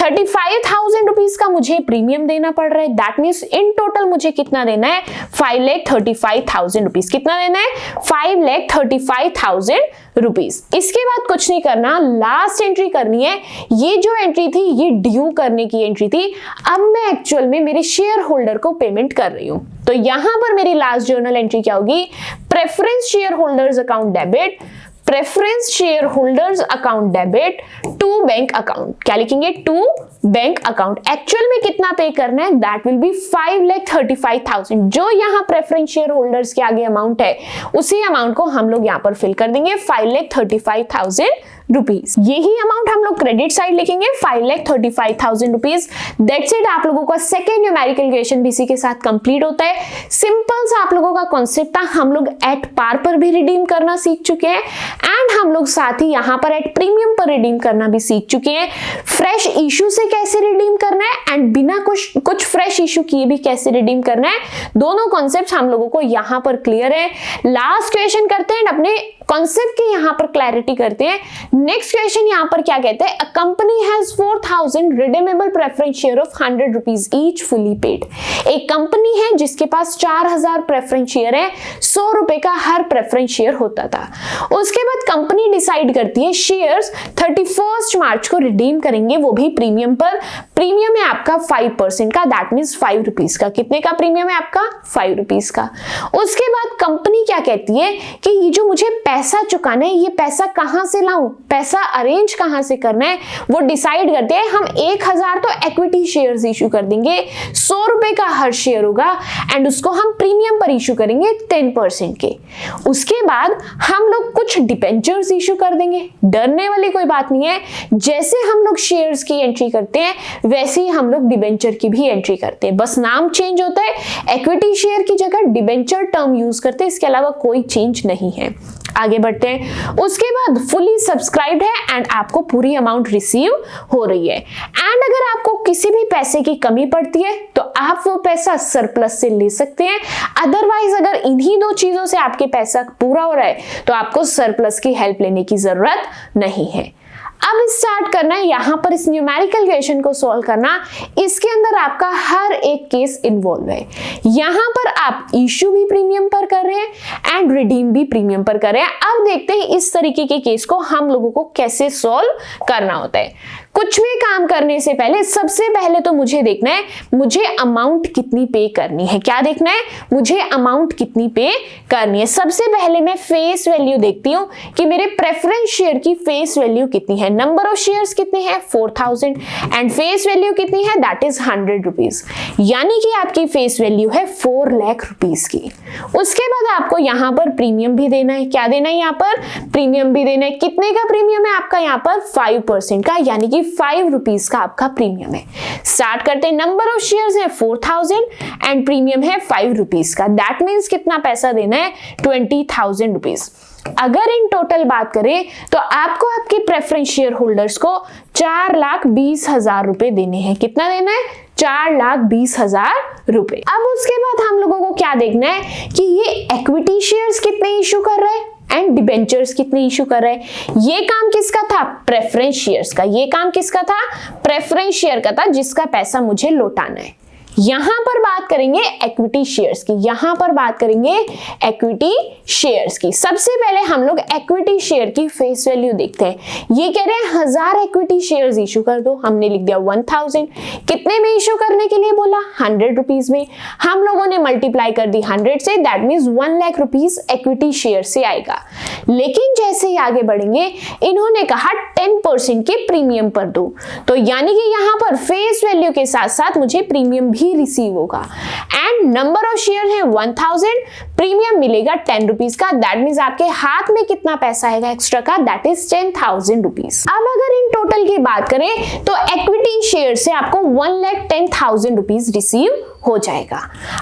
Speaker 1: 35,000 रुपीज का मुझे प्रीमियम देना पड़ रहा है। दैट मीन्स इन टोटल मुझे कितना देना है, 5,35,000 रुपीज। कितना देना है, 5,35,000 रुपीज। इसके बाद कुछ नहीं करना, लास्ट एंट्री करनी है। ये जो एंट्री थी ये ड्यू करने की एंट्री थी। अब मैं एक्चुअल में मेरे शेयर होल्डर को पेमेंट कर रही हूं, तो यहां पर मेरी लास्ट जर्नल एंट्री क्या होगी, preference share holders account debit, preference share holders account debit to bank account. क्या लिखेंगे, टू बैंक अकाउंट। एक्चुअल में कितना पे करना है, दैट विल बी 5,35,000। जो यहाँ प्रेफरेंस शेयर होल्डर्स के आगे अमाउंट है उसी अमाउंट को हम लोग यहाँ पर फिल कर देंगे, 5,35,000 रुपीज। यही अमाउंट हम लोग क्रेडिट साइड लिखेंगे, 5,35,000 रुपीज। That's it. आप लोगों का सेकेंड न्यूमेरिकल क्वेश्चन भी इसी के साथ कंप्लीट होता है। सिंपल सा आप लोगों का कॉन्सेप्ट था। हम लोग एट पार पर भी रिडीम करना सीख चुके हैं एंड हम लोग साथ ही यहाँ पर एट प्रीमियम पर रिडीम करना भी सीख चुके हैं। फ्रेश इशू से कैसे रिडीम करना है एंड बिना कुछ फ्रेश इशू किए भी कैसे रिडीम करना है, दोनों कॉन्सेप्ट हम लोगों को यहाँ पर क्लियर है। लास्ट क्वेश्चन करते हैं, अपने कॉन्सेप्ट की यहाँ पर क्लैरिटी करते हैं। नेक्स्ट क्वेश्चन यहाँ पर क्या कहते हैं, a company has 4,000 redeemable preference share of 100 rupees each fully paid. एक कंपनी है जिसके पास 4,000 प्रेफरेंस शेयर है, 100 रुपए का हर प्रेफरेंस शेयर होता था। उसके बाद कंपनी डिसाइड करती है शेयर्स 31 मार्च को रिडीम करेंगे, वो भी प्रीमियम पर। प्रीमियम है आपका 5% का, दैट मीन्स 5 रुपीज का। कितने का प्रीमियम है आपका, 5 रुपीज का। उसके बाद कंपनी क्या कहती है कि ये जो मुझे पैसा चुकाना है, ये पैसा कहां से लाऊं, पैसा अरेंज कहां से करना है, वो डिसाइड करते हैं। हम 1,000 तो इक्विटी शेयर्स इशू कर देंगे, 100 रुपए का हर शेयर होगा एंड उसको हम प्रीमियम पर इशू करेंगे 10% के। उसके बाद हम लोग कुछ डिबेंचर्स इशू कर देंगे। डरने वाली कोई बात नहीं है, जैसे हम लोग शेयर्स की एंट्री करते हैं वैसे ही हम लोग डिबेंचर की भी एंट्री करते हैं, बस नाम चेंज होता है। इक्विटी शेयर की जगह डिबेंचर टर्म यूज करते हैं, इसके अलावा कोई चेंज नहीं है। आगे बढ़ते हैं। उसके बाद फुली सब्सक्राइब्ड है एंड आपको पूरी अमाउंट रिसीव हो रही है। एंड अगर आपको किसी भी पैसे की कमी पड़ती है तो आप वो पैसा सरप्लस से ले सकते हैं। अदरवाइज अगर इन्हीं दो चीजों से आपके पैसा पूरा हो रहा है तो आपको सरप्लस की हेल्प लेने की जरूरत नहीं है। अब स्टार्ट करना है यहाँ पर इस न्यूमेरिकल क्वेश्चन को सॉल्व करना। इसके अंदर आपका हर एक केस इन्वॉल्व है। यहाँ पर आप इशू भी प्रीमियम पर कर रहे हैं एंड रिडीम भी प्रीमियम पर कर रहे हैं। अब देखते हैं इस तरीके के केस को हम लोगों को कैसे सॉल्व करना होता है। कुछ भी काम करने से पहले सबसे पहले तो मुझे देखना है मुझे अमाउंट कितनी पे करनी है। क्या देखना है, मुझे अमाउंट कितनी पे करनी है। सबसे पहले मैं फेस वैल्यू देखती हूँ कि मेरे प्रेफरेंस शेयर की फेस वैल्यू कितनी है। नंबर ऑफ शेयर्स कितने हैं, 4,000 एंड फेस वैल्यू कितनी है, दैट इज 100 रुपीज। यानी कि आपकी फेस वैल्यू है 4 लाख रुपीज की। उसके बाद आपको यहाँ पर प्रीमियम भी देना है। क्या देना है, यहाँ पर प्रीमियम भी देना है। कितने का प्रीमियम है आपका, यहाँ पर 5% का, यानी कि 5 रुपीज का आपका प्रीमियम है। स्टार्ट करते हैं। नंबर ऑफ शेयर्स है 4,000 एंड प्रीमियम है 5 रुपीज का। दैट मीन्स कितना पैसा देना है, 20,000 रुपीज। अगर इन टोटल बात करें तो आपको आपके प्रेफरेंस शेयर होल्डर्स को 4,20,000 रुपए देने हैं। कितना देना है, 4,20,000 रुपए। अब उसके बाद हम लोगों को क्या देखना है कि ये इक्विटी शेयर्स कितने इशू कर रहे हैं एंड डिबेंचर्स कितने इशू कर रहे हैं। ये काम किसका था, प्रेफरेंस शेयर्स का। ये काम किसका था, प्रेफरेंस शेयर का था, जिसका पैसा मुझे लौटाना है। यहां पर बात करेंगे इक्विटी शेयर्स की। यहां पर बात करेंगे इक्विटी शेयर्स की। सबसे पहले हम लोग इक्विटी शेयर की फेस वैल्यू देखते हैं। ये कह रहे हैं 1000 इक्विटी शेयर्स इशू कर दो। हमने लिख दिया 1000। कितने में इशू करने के लिए बोला, 100 रुपीज में। हम लोगों ने मल्टीप्लाई कर दी 100 से, that means 1 lakh rupees equity share से आएगा। लेकिन जैसे ही आगे बढ़ेंगे इन्होंने कहा 10% के प्रीमियम पर दो, तो यानी कि यहां पर फेस वैल्यू के साथ साथ मुझे प्रीमियम भी रिसीव होगा। एंड नंबर ऑफ शेयर है 1000, प्रीमियम मिलेगा 10 रुपीज का। दैट मीन्स आपके हाथ में कितना पैसा आएगा एक्स्ट्रा का, दैट इज 10,000 रुपीज। अब अगर इन टोटल की बात करें तो इक्विटी शेयर से आपको 1,10,000 रुपीज रिसीव हो जाएगा।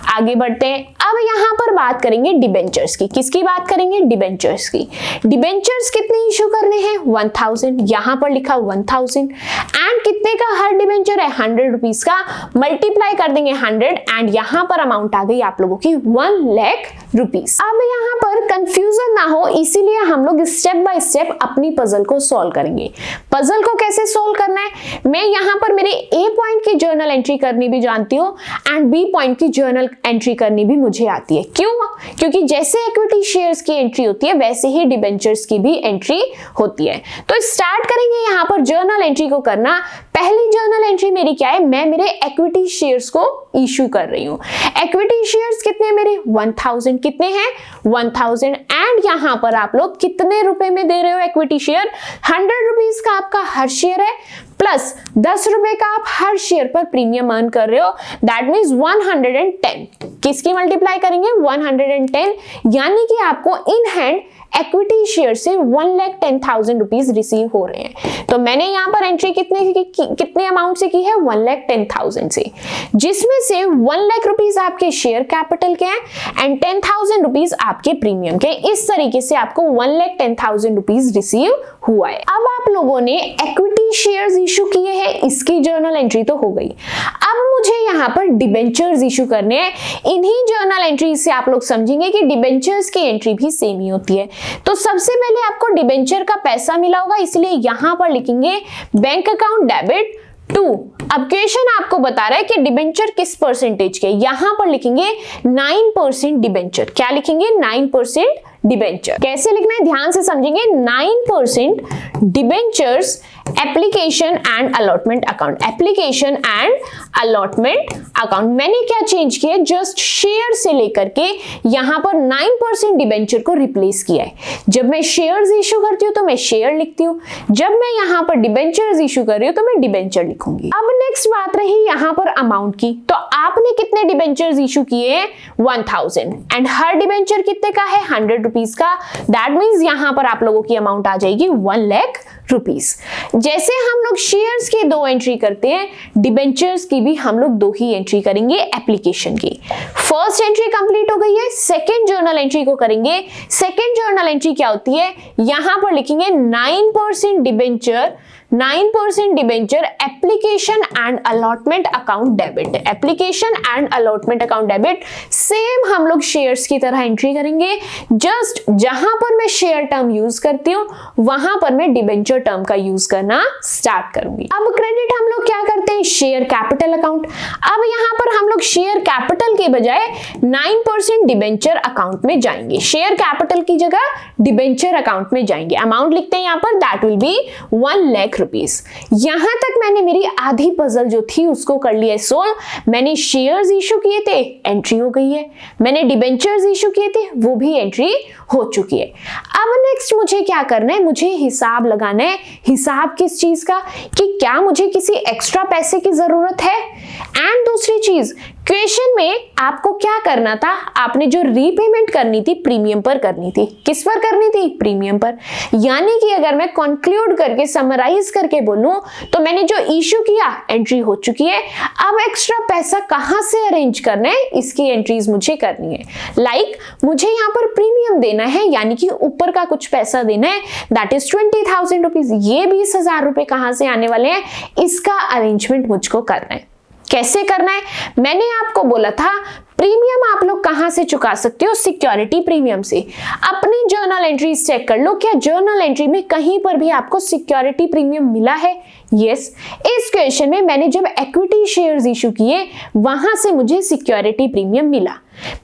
Speaker 1: आगे बढ़ते हैं। अब यहां पर बात करेंगे डिबेंचर्स की। किसकी बात करेंगे, डिबेंचर्स की। डिबेंचर्स कितने इशू करने हैं, 1000। यहां पर लिखा 1000 एंड कितने का हर डिबेंचर है, 100 रुपीज का। मल्टीप्लाई कर देंगे 100 एंड यहां पर अमाउंट आ गई आप लोगों की 1 लाख रुपीस। अब यहाँ पर कंफ्यूजन ना हो इसीलिए हम लोग स्टेप बाय स्टेप अपनी पजल को सॉल्व करेंगे। पजल को कैसे सॉल्व करना है, मैं यहाँ पर मेरे ए पॉइंट की जर्नल एंट्री करनी भी जानती हूँ एंड बी पॉइंट की जर्नल एंट्री करनी भी मुझे आती है। क्यों? क्योंकि जैसे इक्विटी शेयर्स की एंट्री होती है वैसे ही डिबेंचर्स की भी एंट्री होती है। तो स्टार्ट करेंगे यहाँ पर जर्नल एंट्री को करना। पहली जर्नल एंट्री मेरी क्या है, मैं मेरे इक्विटी शेयर्स को इशू कर रही हूँ। इक्विटी शेयर्स कितने मेरे 1000, कितने हैं 1000 एंड यहाँ पर आप लोग कितने रुपए में दे रहे हो इक्विटी शेयर, 100 रुपीज का आपका हर शेयर है प्लस 10 रुपए का आप हर शेयर पर प्रीमियम अर्न कर रहे हो, दैट मीन्स 110। किसकी मल्टीप्लाई करेंगे 110, यानी कि आपको इन हैंड इक्विटी शेयर से 1,10,000 रुपीज रिसीव हो रहे हैं। तो मैंने यहाँ पर एंट्री कितने अमाउंट से की है 1,10,000 से, जिसमें से 1 लाख रुपीज आपके शेयर कैपिटल के हैं एंड 10,000 रुपीज आपके प्रीमियम के। इस तरीके से आपको 1,10,000 रुपीज रिसीव हुआ है। अब आप लोगों ने इक्विटी शेयर्स इशू किए हैं, इसकी जर्नल एंट्री तो हो गई। अब मुझे यहाँ पर डिबेंचर्स इशू करने हैं। इन्हीं जर्नल एंट्री से आप लोग समझेंगे कि डिबेंचर्स की एंट्री भी सेम ही होती है। तो सबसे पहले आपको डिबेंचर का पैसा मिला होगा, इसलिए यहां पर लिखेंगे बैंक अकाउंट डेबिट टू। अब क्वेश्चन आपको बता रहा है कि डिबेंचर किस परसेंटेज के, यहां पर लिखेंगे 9% डिबेंचर। क्या लिखेंगे 9% डिबेंचर। कैसे लिखना है ध्यान से समझेंगे, 9% debentures application and allotment account. Application and allotment account मैंने क्या चेंज किया, जस्ट शेयर से लेकर के यहां पर 9% डिबेंचर को रिप्लेस किया है। जब मैं शेयर्स इशू करती हूं तो मैं शेयर लिखती हूं, जब मैं यहां पर डिबेंचर्स इशू कर रही हूं तो मैं डिबेंचर लिखूंगी। अब नेक्स्ट बात रही यहां पर अमाउंट की, तो आपने कितने डिबेंचर्स इशू किए हैं 1000 एंड हर डिबेंचर कितने का है 100 रुपीज का, दैट मींस यहां पर आप लोगों की अमाउंट आ जाएगी 1 लाख रुपीस। जैसे हम लोग शेयर्स की 2 एंट्री करते हैं, डिबेंचर्स की भी हम लोग 2 ही एंट्री करेंगे एप्लीकेशन की। फर्स्ट एंट्री कंप्लीट हो गई है, सेकंड जर्नल एंट्री को करेंगे। सेकंड जर्नल एंट्री क्या होती है, यहां पर लिखेंगे 9% debenture, 9% debenture application and allotment account debit. Application and allotment account debit same हम लोग शेयर्स की तरह एंट्री करेंगे, जस्ट जहां पर मैं शेयर टर्म यूज करती हूं वहां पर मैं डिबेंचर टर्म का यूज करना स्टार्ट करूंगी। अब क्रेडिट हम लोग क्या करते हैं शेयर कैपिटल अकाउंट। अब यहां पर हम लोग शेयर कैपिटल के बजाय 9% डिबेंचर अकाउंट में जाएंगे, शेयर कैपिटल की जगह डिबेंचर अकाउंट में जाएंगे। अमाउंट लिखते हैं यहां पर, that will B 1 lakh rupees. यहां तक मैंने मेरी आधी पजल जो थी उसको कर लिया सोल्व। मैंने शेयर्स इशू किए थे, एंट्री हो गई है। मैंने डिबेंचर्स इशू किए थे, वो भी एंट्री हो चुकी है। अब नेक्स्ट मुझे क्या करना है, मुझे हिसाब लगाना है। हिसाब किस चीज का, कि क्या मुझे किसी एक्स्ट्रा पैसे की जरूरत है, एंड दूसरी चीज क्वेश्चन में आपको क्या करना था, आपने जो रीपेमेंट करनी थी प्रीमियम पर करनी थी। किस पर करनी थी, प्रीमियम पर। यानी कि अगर मैं कंक्लूड करके समराइज करके बोलूं तो मैंने जो इशू किया एंट्री हो चुकी है। अब एक्स्ट्रा पैसा कहां से अरेंज करना है, इसकी एंट्रीज मुझे करनी है। लाइक मुझे यहाँ पर प्रीमियम देना है, यानी कि ऊपर का कुछ पैसा देना है, दैट इज 20,000 रुपीज। ये 20,000 रुपए कहां से आने वाले हैं, इसका अरेंजमेंट मुझको करना है। कैसे करना है, मैंने आपको बोला था प्रीमियम आप लोग कहां से चुका सकते हो, सिक्योरिटी प्रीमियम से। अपनी जर्नल एंट्री चेक कर लो, क्या जर्नल एंट्री में कहीं पर भी आपको सिक्योरिटी प्रीमियम मिला है। यस, इस क्वेश्चन में मैंने जब इक्विटी शेयर्स इशू किए वहां से मुझे सिक्योरिटी प्रीमियम मिला।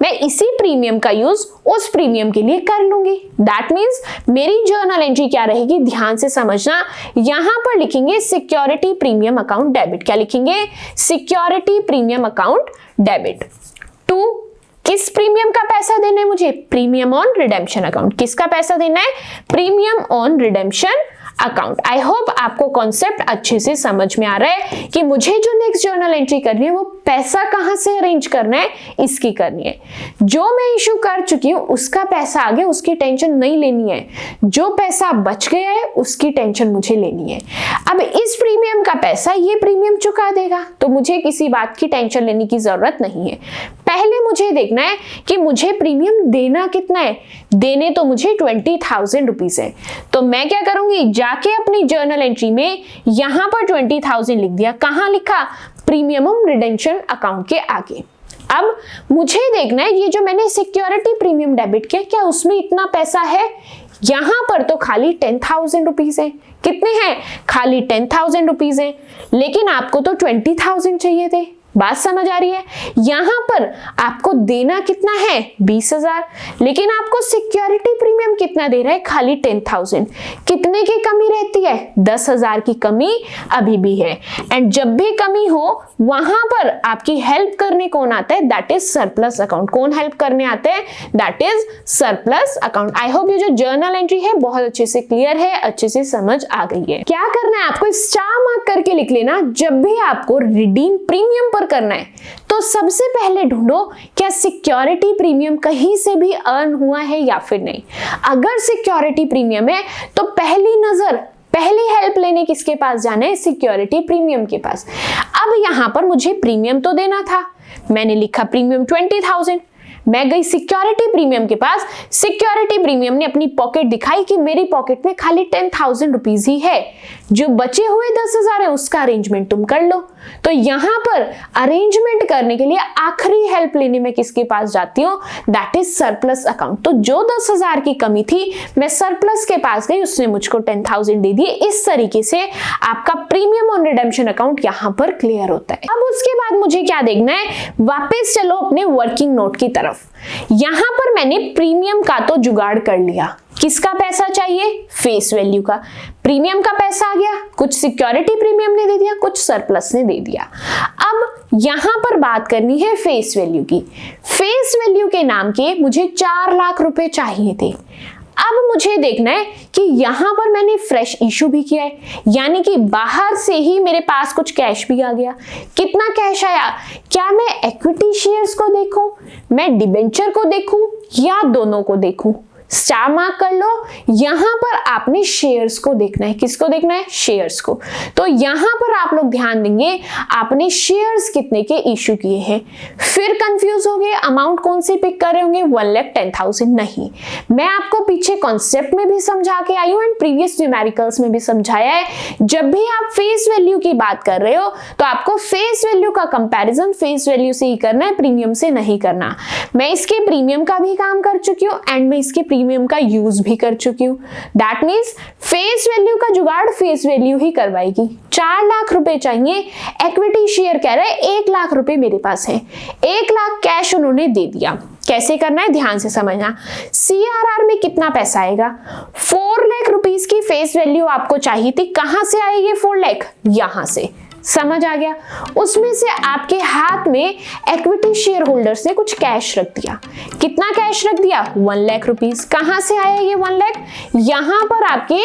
Speaker 1: मैं इसी प्रीमियम का यूज उस प्रीमियम के लिए कर लूंगी। दैट मींस मेरी जर्नल एंट्री क्या रहेगी, ध्यान से समझना। यहां पर लिखेंगे सिक्योरिटी प्रीमियम अकाउंट डेबिट। क्या लिखेंगे, security premium account debit to किस प्रीमियम का पैसा देना है मुझे, प्रीमियम ऑन रिडेम्पशन अकाउंट। किसका पैसा देना है, premium on redemption account. I hope आपको कॉन्सेप्ट अच्छे से समझ में आ रहा है कि मुझे जो नेक्स्ट जर्नल एंट्री करनी है वो पैसा कहां से अरेंज करना है, इसकी करनी है। जो मैं इशू कर चुकी हूं उसका पैसा आ गया, उसकी टेंशन नहीं लेनी है। जो पैसा बच गया है उसकी टेंशन मुझे लेनी है। अब इस प्रीमियम का पैसा ये प्रीमियम चुका देगा, तो मुझे किसी बात की टेंशन लेने की जरूरत नहीं है। पहले मुझे देखना है कि मुझे प्रीमियम देना कितना है। देने तो मुझे 20,000 रुपीज है, तो मैं क्या करूंगी, जाके अपनी जर्नल एंट्री में यहां पर 20,000 लिख दिया। कहां लिखा, प्रीमियम रिडेम्पशन अकाउंट के आगे। अब मुझे देखना है ये जो मैंने सिक्योरिटी प्रीमियम डेबिट किया, क्या उसमें इतना पैसा है? यहां पर तो खाली 10,000 रुपीज है। कितने हैं? खाली 10,000 रुपीज है, लेकिन आपको तो 20,000 चाहिए थे। बात समझ आ रही है? यहां पर आपको देना कितना है? 20,000, लेकिन आपको सिक्योरिटी प्रीमियम कितना दे रहा है? खाली 10,000। कितने की कमी रहती है? 10,000 की कमी अभी भी है। एंड जब भी कमी हो वहां पर आपकी हेल्प करने कौन आता है? That is surplus account. कौन हेल्प करने आते हैं? That is surplus account. I hope ये जो जर्नल एंट्री है बहुत अच्छे से क्लियर है, अच्छे से समझ आ गई है। क्या करना है आपको? स्टार मार्क करके लिख लेना जब भी आपको रिडीम प्रीमियम पर करना है। तो सबसे पहले ढूंढो क्या सिक्योरिटी प्रीमियम कहीं से भी अर्न हुआ है या फिर नहीं। अगर सिक्योरिटी प्रीमियम है तो पहली नजर, पहली हेल्प लेने किसके पास जाना है? सिक्योरिटी प्रीमियम के पास। अब यहां पर मुझे प्रीमियम तो देना था, मैंने लिखा प्रीमियम 20,000। मैं गई सिक्योरिटी प्रीमियम के पास, सिक्योरिटी प्रीमियम ने अपनी पॉकेट दिखाई कि मेरी पॉकेट में खाली 10,000 रुपीज ही है, जो बचे हुए 10,000 है उसका अरेंजमेंट तुम कर लो। तो यहां पर अरेंजमेंट करने के लिए आखिरी हेल्प लेने में किसके पास जाती हूँ? That is surplus account. तो जो 10,000 की कमी थी मैं सरप्लस के पास गई, उसने मुझको 10,000 दे दिए। इस तरीके से आपका प्रीमियम ऑन रिडेम्पशन अकाउंट यहां पर क्लियर होता है। अब उसके बाद मुझे क्या देखना है? वापस चलो अपने वर्किंग नोट की तरफ। यहां पर मैंने प्रीमियम का तो जुगाड़ कर लिया। किसका पैसा चाहिए? फेस वैल्यू का। प्रीमियम का पैसा आ गया, कुछ सिक्योरिटी प्रीमियम ने दे दिया, कुछ सरप्लस ने दे दिया। अब यहां पर बात करनी है फेस वैल्यू की। फेस वैल्यू के नाम के मुझे 4 लाख रुपए चाहिए थे। अब मुझे देखना है कि यहां पर मैंने फ्रेश इशू भी किया है, यानी कि बाहर से ही मेरे पास कुछ कैश भी आ गया। कितना कैश आया? क्या मैं इक्विटी शेयर्स को देखूं, मैं डिबेंचर को देखूं, या दोनों को देखूं? स्टार मार्क कर लो। यहां पर आपने शेयर्स को देखना है। किसको देखना है? शेयर्स को। तो यहां पर आप लोग ध्यान देंगे आपने शेयर्स कितने के इशू किए हैं। फिर कंफ्यूज हो गए, अमाउंट कौन सी पिक कर रहे होंगे? 1,10,000 नहीं। मैं आपको पीछे कॉन्सेप्ट में भी समझा के आई हूं एंड प्रीवियस न्यूमेरिकल्स में भी समझाया है। जब भी आप फेस वैल्यू की बात कर रहे हो तो आपको फेस वैल्यू का कंपैरिजन फेस वैल्यू से ही करना है, प्रीमियम से नहीं करना। मैं इसके प्रीमियम का भी काम कर चुकी हूँ एंड मैं इसके प्रीमियम का यूज भी कर चुकी हूं। दैट मींस फेस वैल्यू का जुगाड़ फेस वैल्यू ही करवाएगी। 4 लाख रुपए चाहिए, इक्विटी शेयर कह रहे हैं 1 लाख रुपए मेरे पास है, 1 लाख कैश उन्होंने दे दिया। कैसे करना है ध्यान से समझना। CRR में कितना पैसा आएगा? 4 लाख रुपीस की फेस वैल्यू आपको चाहिए थी। कहां से आएगी 4 लाख? यहां से। समझ आ गया? उसमें से आपके हाथ में इक्विटी शेयर होल्डर्स ने कुछ कैश रख दिया। कितना कैश रख दिया? 1 लाख रुपीस। कहां से आया ये 1 लाख? यहां पर आपके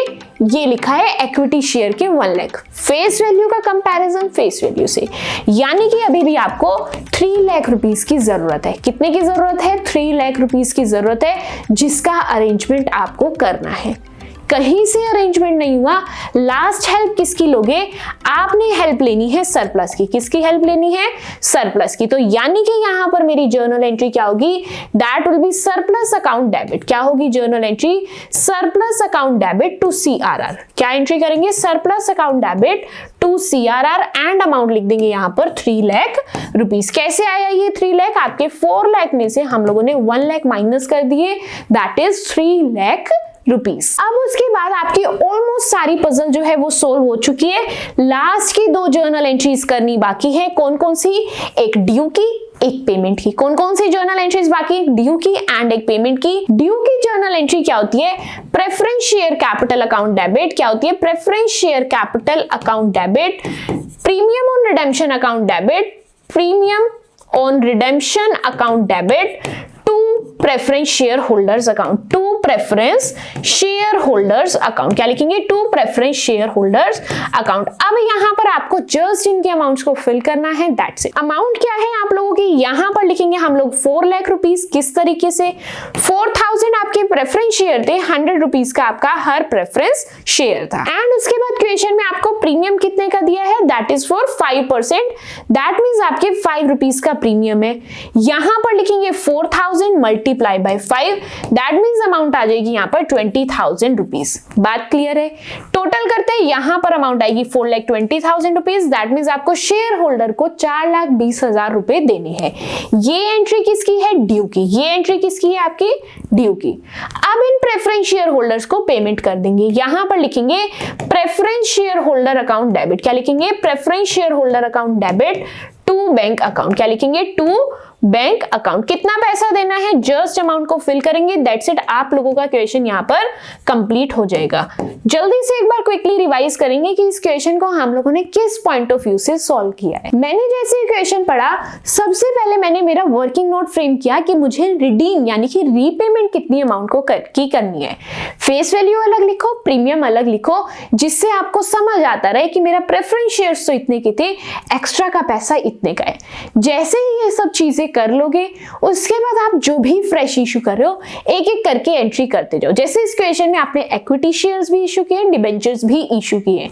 Speaker 1: ये लिखा है इक्विटी शेयर के 1 लाख। फेस वैल्यू का कंपैरिजन फेस वैल्यू से, यानी कि अभी भी आपको 3 लाख रुपीस की जरूरत है। कितने की जरूरत है? 3 लाख रुपीस की जरूरत है, जिसका अरेंजमेंट आपको करना है। कहीं से अरेंजमेंट नहीं हुआ। लास्ट हेल्प किसकी लोगे? आपने हेल्प लेनी है सरप्लस की। किसकी हेल्प लेनी है? सरप्लस की। तो यानी कि यहां पर मेरी जर्नल एंट्री क्या होगी? That will be surplus account debit. क्या होगी journal entry? Surplus account debit to CRR। क्या एंट्री करेंगे? Surplus account debit to CRR and amount लिख देंगे यहां पर 3 लाख रुपीस। कैसे आया ये 3 लाख? आपके 4 लाख में से हम लोगों ने 1 लाख माइनस कर दिए, दैट इज 3 लाख रुपीस। अब उसके बाद आपकी ऑलमोस्ट सारी पजल जो है वो सोल्व हो चुकी है। लास्ट की 2 जर्नल एंट्रीज करनी बाकी है। कौन कौन सी? एक ड्यू की, एक पेमेंट की। कौन कौन सी जर्नल एंट्रीज बाकी? एक ड्यू की एंड एक पेमेंट की। ड्यू की जर्नल एंट्री क्या होती है? Preference share capital account debit. क्या होती है? Preference share capital account debit. Premium on redemption account debit, premium on redemption account debit to preference share holders account, to preference share holders account. क्या लिखेंगे? To preference share holders account. अब यहां पर आपको just इनके amounts को fill करना है, दैट्स इट। अमाउंट क्या है आप लोगों की? यहां पर लिखेंगे हम लोग 4 लाख रुपीस। किस तरीके से? 4,000 आपके प्रेफरेंस शेयर थे, 100 रुपीस का आपका हर प्रेफरेंस शेयर था। एंड उसके बाद क्वेश्चन में आपको प्रीमियम कितने का दिया है? That is for 5%। That means आपके 5 रुपीस का प्रीमियम है। यहां पर लिखेंगे 4,000 multiply by 5, that means amount आ जाएगी यहाँ पर 20,000 रुपीज। बात क्लियर है? टोटल करते हैं, यहाँ पर अमाउंट आएगी 4,20,000 रुपीज, दैट मीन्स आपको शेयर होल्डर को 4,20,000 रुपए देने हैं। ये एंट्री किसकी है? ड्यू की। ये एंट्री किसकी है? आपकी ड्यू की। अब इन प्रेफरेंस शेयर होल्डर्स को पेमेंट कर देंगे। यहां पर लिखेंगे preference share holder account debit. क्या लिखेंगे? Preference share holder account debit to bank account. क्या लिखेंगे? To bank account. कितना पैसा देना है? जस्ट अमाउंट को फिल करेंगे, दैट्स इट। आप लोगों का क्वेश्चन यहाँ पर कंप्लीट हो जाएगा। जल्दी से एक बार क्विकली रिवाइज करेंगे कि इस क्वेश्चन को हम लोगों ने किस पॉइंट ऑफ व्यू से सॉल्व किया है। मैंने जैसे क्वेश्चन पढ़ा, सबसे पहले मैंने मेरा वर्किंग नोट फ्रेम किया कि मुझे रिडीम यानी कि रीपेमेंट कितनी अमाउंट को करनी है। फेस वैल्यू अलग लिखो, प्रीमियम अलग लिखो, जिससे आपको समझ आता रहे कि मेरा प्रेफरेंस शेयर्स तो इतने के थे, एक्स्ट्रा का पैसा इतने का है। जैसे ही ये सब चीजें कर लोगे, उसके बाद आप जो भी फ्रेश इशू कर रहे हो एक एक करके एंट्री करते जाओ। जैसे इस क्वेश्चन में आपने इक्विटी शेयर्स भी इशू किए, डिबेंचर्स भी इशू किए,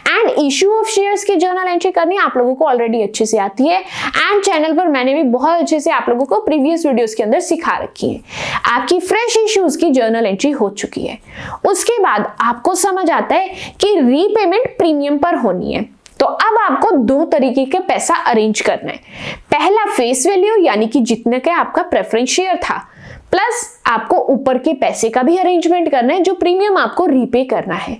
Speaker 1: एंड इशू ऑफ शेयर्स की जर्नल एंट्री करनी आप लोगों को ऑलरेडी अच्छे से आती है, एंड चैनल पर मैंने भी बहुत अच्छे से आप लोगों को प्रीवियस वीडियोस के अंदर सिखा रखी है। आपकी फ्रेश इश्यूज की जर्नल एंट्री हो चुकी है। उसके बाद आपको समझ आता है कि रीपेमेंट प्रीमियम पर होनी है। तो अब आपको दो तरीके का पैसा अरेंज करना है। पहला फेस वैल्यू यानी कि जितने का आपका प्रेफरेंस शेयर था, प्लस आपको ऊपर के पैसे का भी अरेंजमेंट करना है जो प्रीमियम आपको रीपे करना है।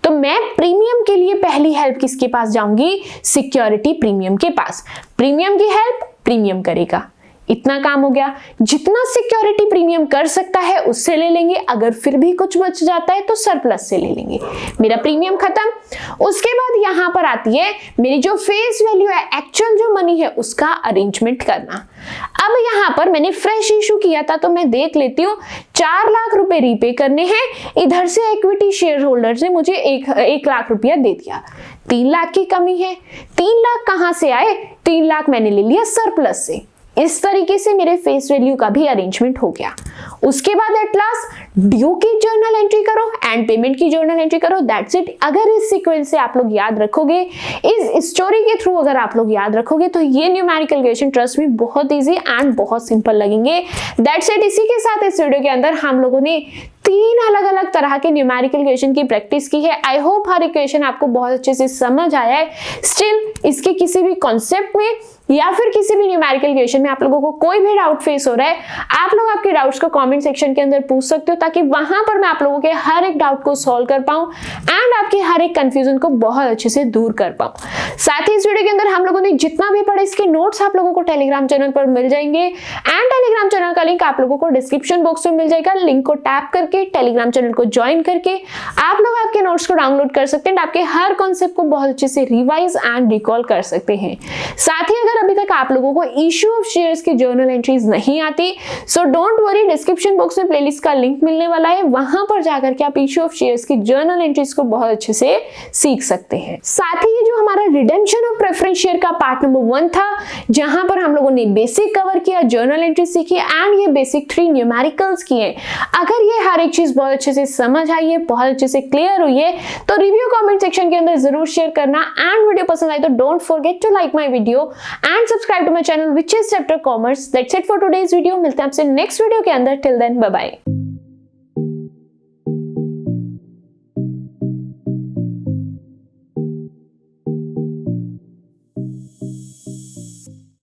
Speaker 1: तो मैं प्रीमियम के लिए पहली हेल्प किसके पास जाऊंगी? सिक्योरिटी प्रीमियम के पास। प्रीमियम की हेल्प प्रीमियम करेगा। इतना काम हो गया। जितना सिक्योरिटी प्रीमियम कर सकता है उससे ले लेंगे, अगर फिर भी कुछ बच जाता है तो सरप्लस से ले लेंगे। मेरा प्रीमियम खत्म। उसके बाद यहां पर आती है मेरी जो फेस वैल्यू है, एक्चुअल जो मनी है, उसका अरेंजमेंट करना। अब यहां पर मैंने फ्रेश इशू किया था तो मैं देख लेती हूँ 4 लाख रुपए रीपे करने हैं। इधर से इक्विटी शेयर होल्डर ने मुझे 1 लाख रुपया दे दिया। 3 लाख की कमी है। 3 लाख कहां से आए? 3 लाख मैंने ले लिया सरप्लस से। इस तरीके से मेरे फेस वैल्यू का भी अरेंजमेंट हो गया। उसके बाद एट लास्ट ड्यू की जर्नल एंट्री करो एंड पेमेंट की जर्नल एंट्री करो, दैट्स इट। अगर इस सीक्वेंस से आप लोग याद रखोगे, इस स्टोरी के थ्रू अगर आप लोग याद रखोगे, तो ये न्यूमेरिकल क्वेश्चन ट्रस्ट में बहुत इजी एंड बहुत सिंपल लगेंगे। That's it. इसी के साथ इस वीडियो के अंदर हम लोगों ने 3 अलग अलग तरह के न्यूमेरिकल क्वेश्चन की प्रैक्टिस की है। आई होप हर एक क्वेश्चन आपको बहुत अच्छे से समझ आया है। स्टिल इसके किसी भी कॉन्सेप्ट में या फिर किसी भी न्यूमेरिकल क्वेश्चन में आप लोगों को कोई भी डाउट फेस हो रहा है, आप लोग आपके डाउट्स को कमेंट सेक्शन के अंदर पूछ सकते हो, ताकि वहां पर मैं आप लोगों के हर एक डाउट को सॉल्व कर पाऊं एंड आपके हर एक कंफ्यूजन को बहुत अच्छे से दूर कर पाऊं। साथ ही इस वीडियो के अंदर हम लोगों ने जितना भी पढ़ा, इसके नोट्स आप लोगों को टेलीग्राम चैनल पर मिल जाएंगे, एंड टेलीग्राम चैनल का लिंक आप लोगों को डिस्क्रिप्शन बॉक्स में मिल जाएगा। लिंक को टैप करके टेलीग्राम चैनल को ज्वाइन करके आप लोग आपके नोट्स को डाउनलोड कर सकते हैं, आपके हर कॉन्सेप्ट को बहुत अच्छे से रिवाइज एंड रिकॉल कर सकते हैं। साथ ही अगर अभी तक आप लोगों को इशू ऑफ शेयर्स की जर्नल एंट्रीज नहीं आती, so don't worry, description box में प्लेलिस्ट का लिंक मिलने वाला है, वहां पर जाकर के आप इशू ऑफ शेयर्स की जर्नल एंट्रीज को बहुत अच्छे से सीख सकते हैं। साथ ही ये जो हमारा रिडेम्पशन ऑफ प्रेफरेंस शेयर का पार्ट नंबर 1 था, जहां पर हम लोगों ने बेसिक कवर किया, जर्नल एंट्री सीखी एंड ये बेसिक 3 न्यूमेरिकल्स किए। अगर ये हर एक चीज बहुत अच्छे से समझ आई है, बहुत अच्छे से क्लियर हुई है, तो रिव्यू कमेंट सेक्शन के अंदर जरूर शेयर करना, एंड वीडियो पसंद आए तो don't forget to like my video and subscribe to my channel which is chapter commerce. That's it for today's video. मिलते हैं आपसे नेक्स्ट वीडियो के अंदर। Till then bye bye.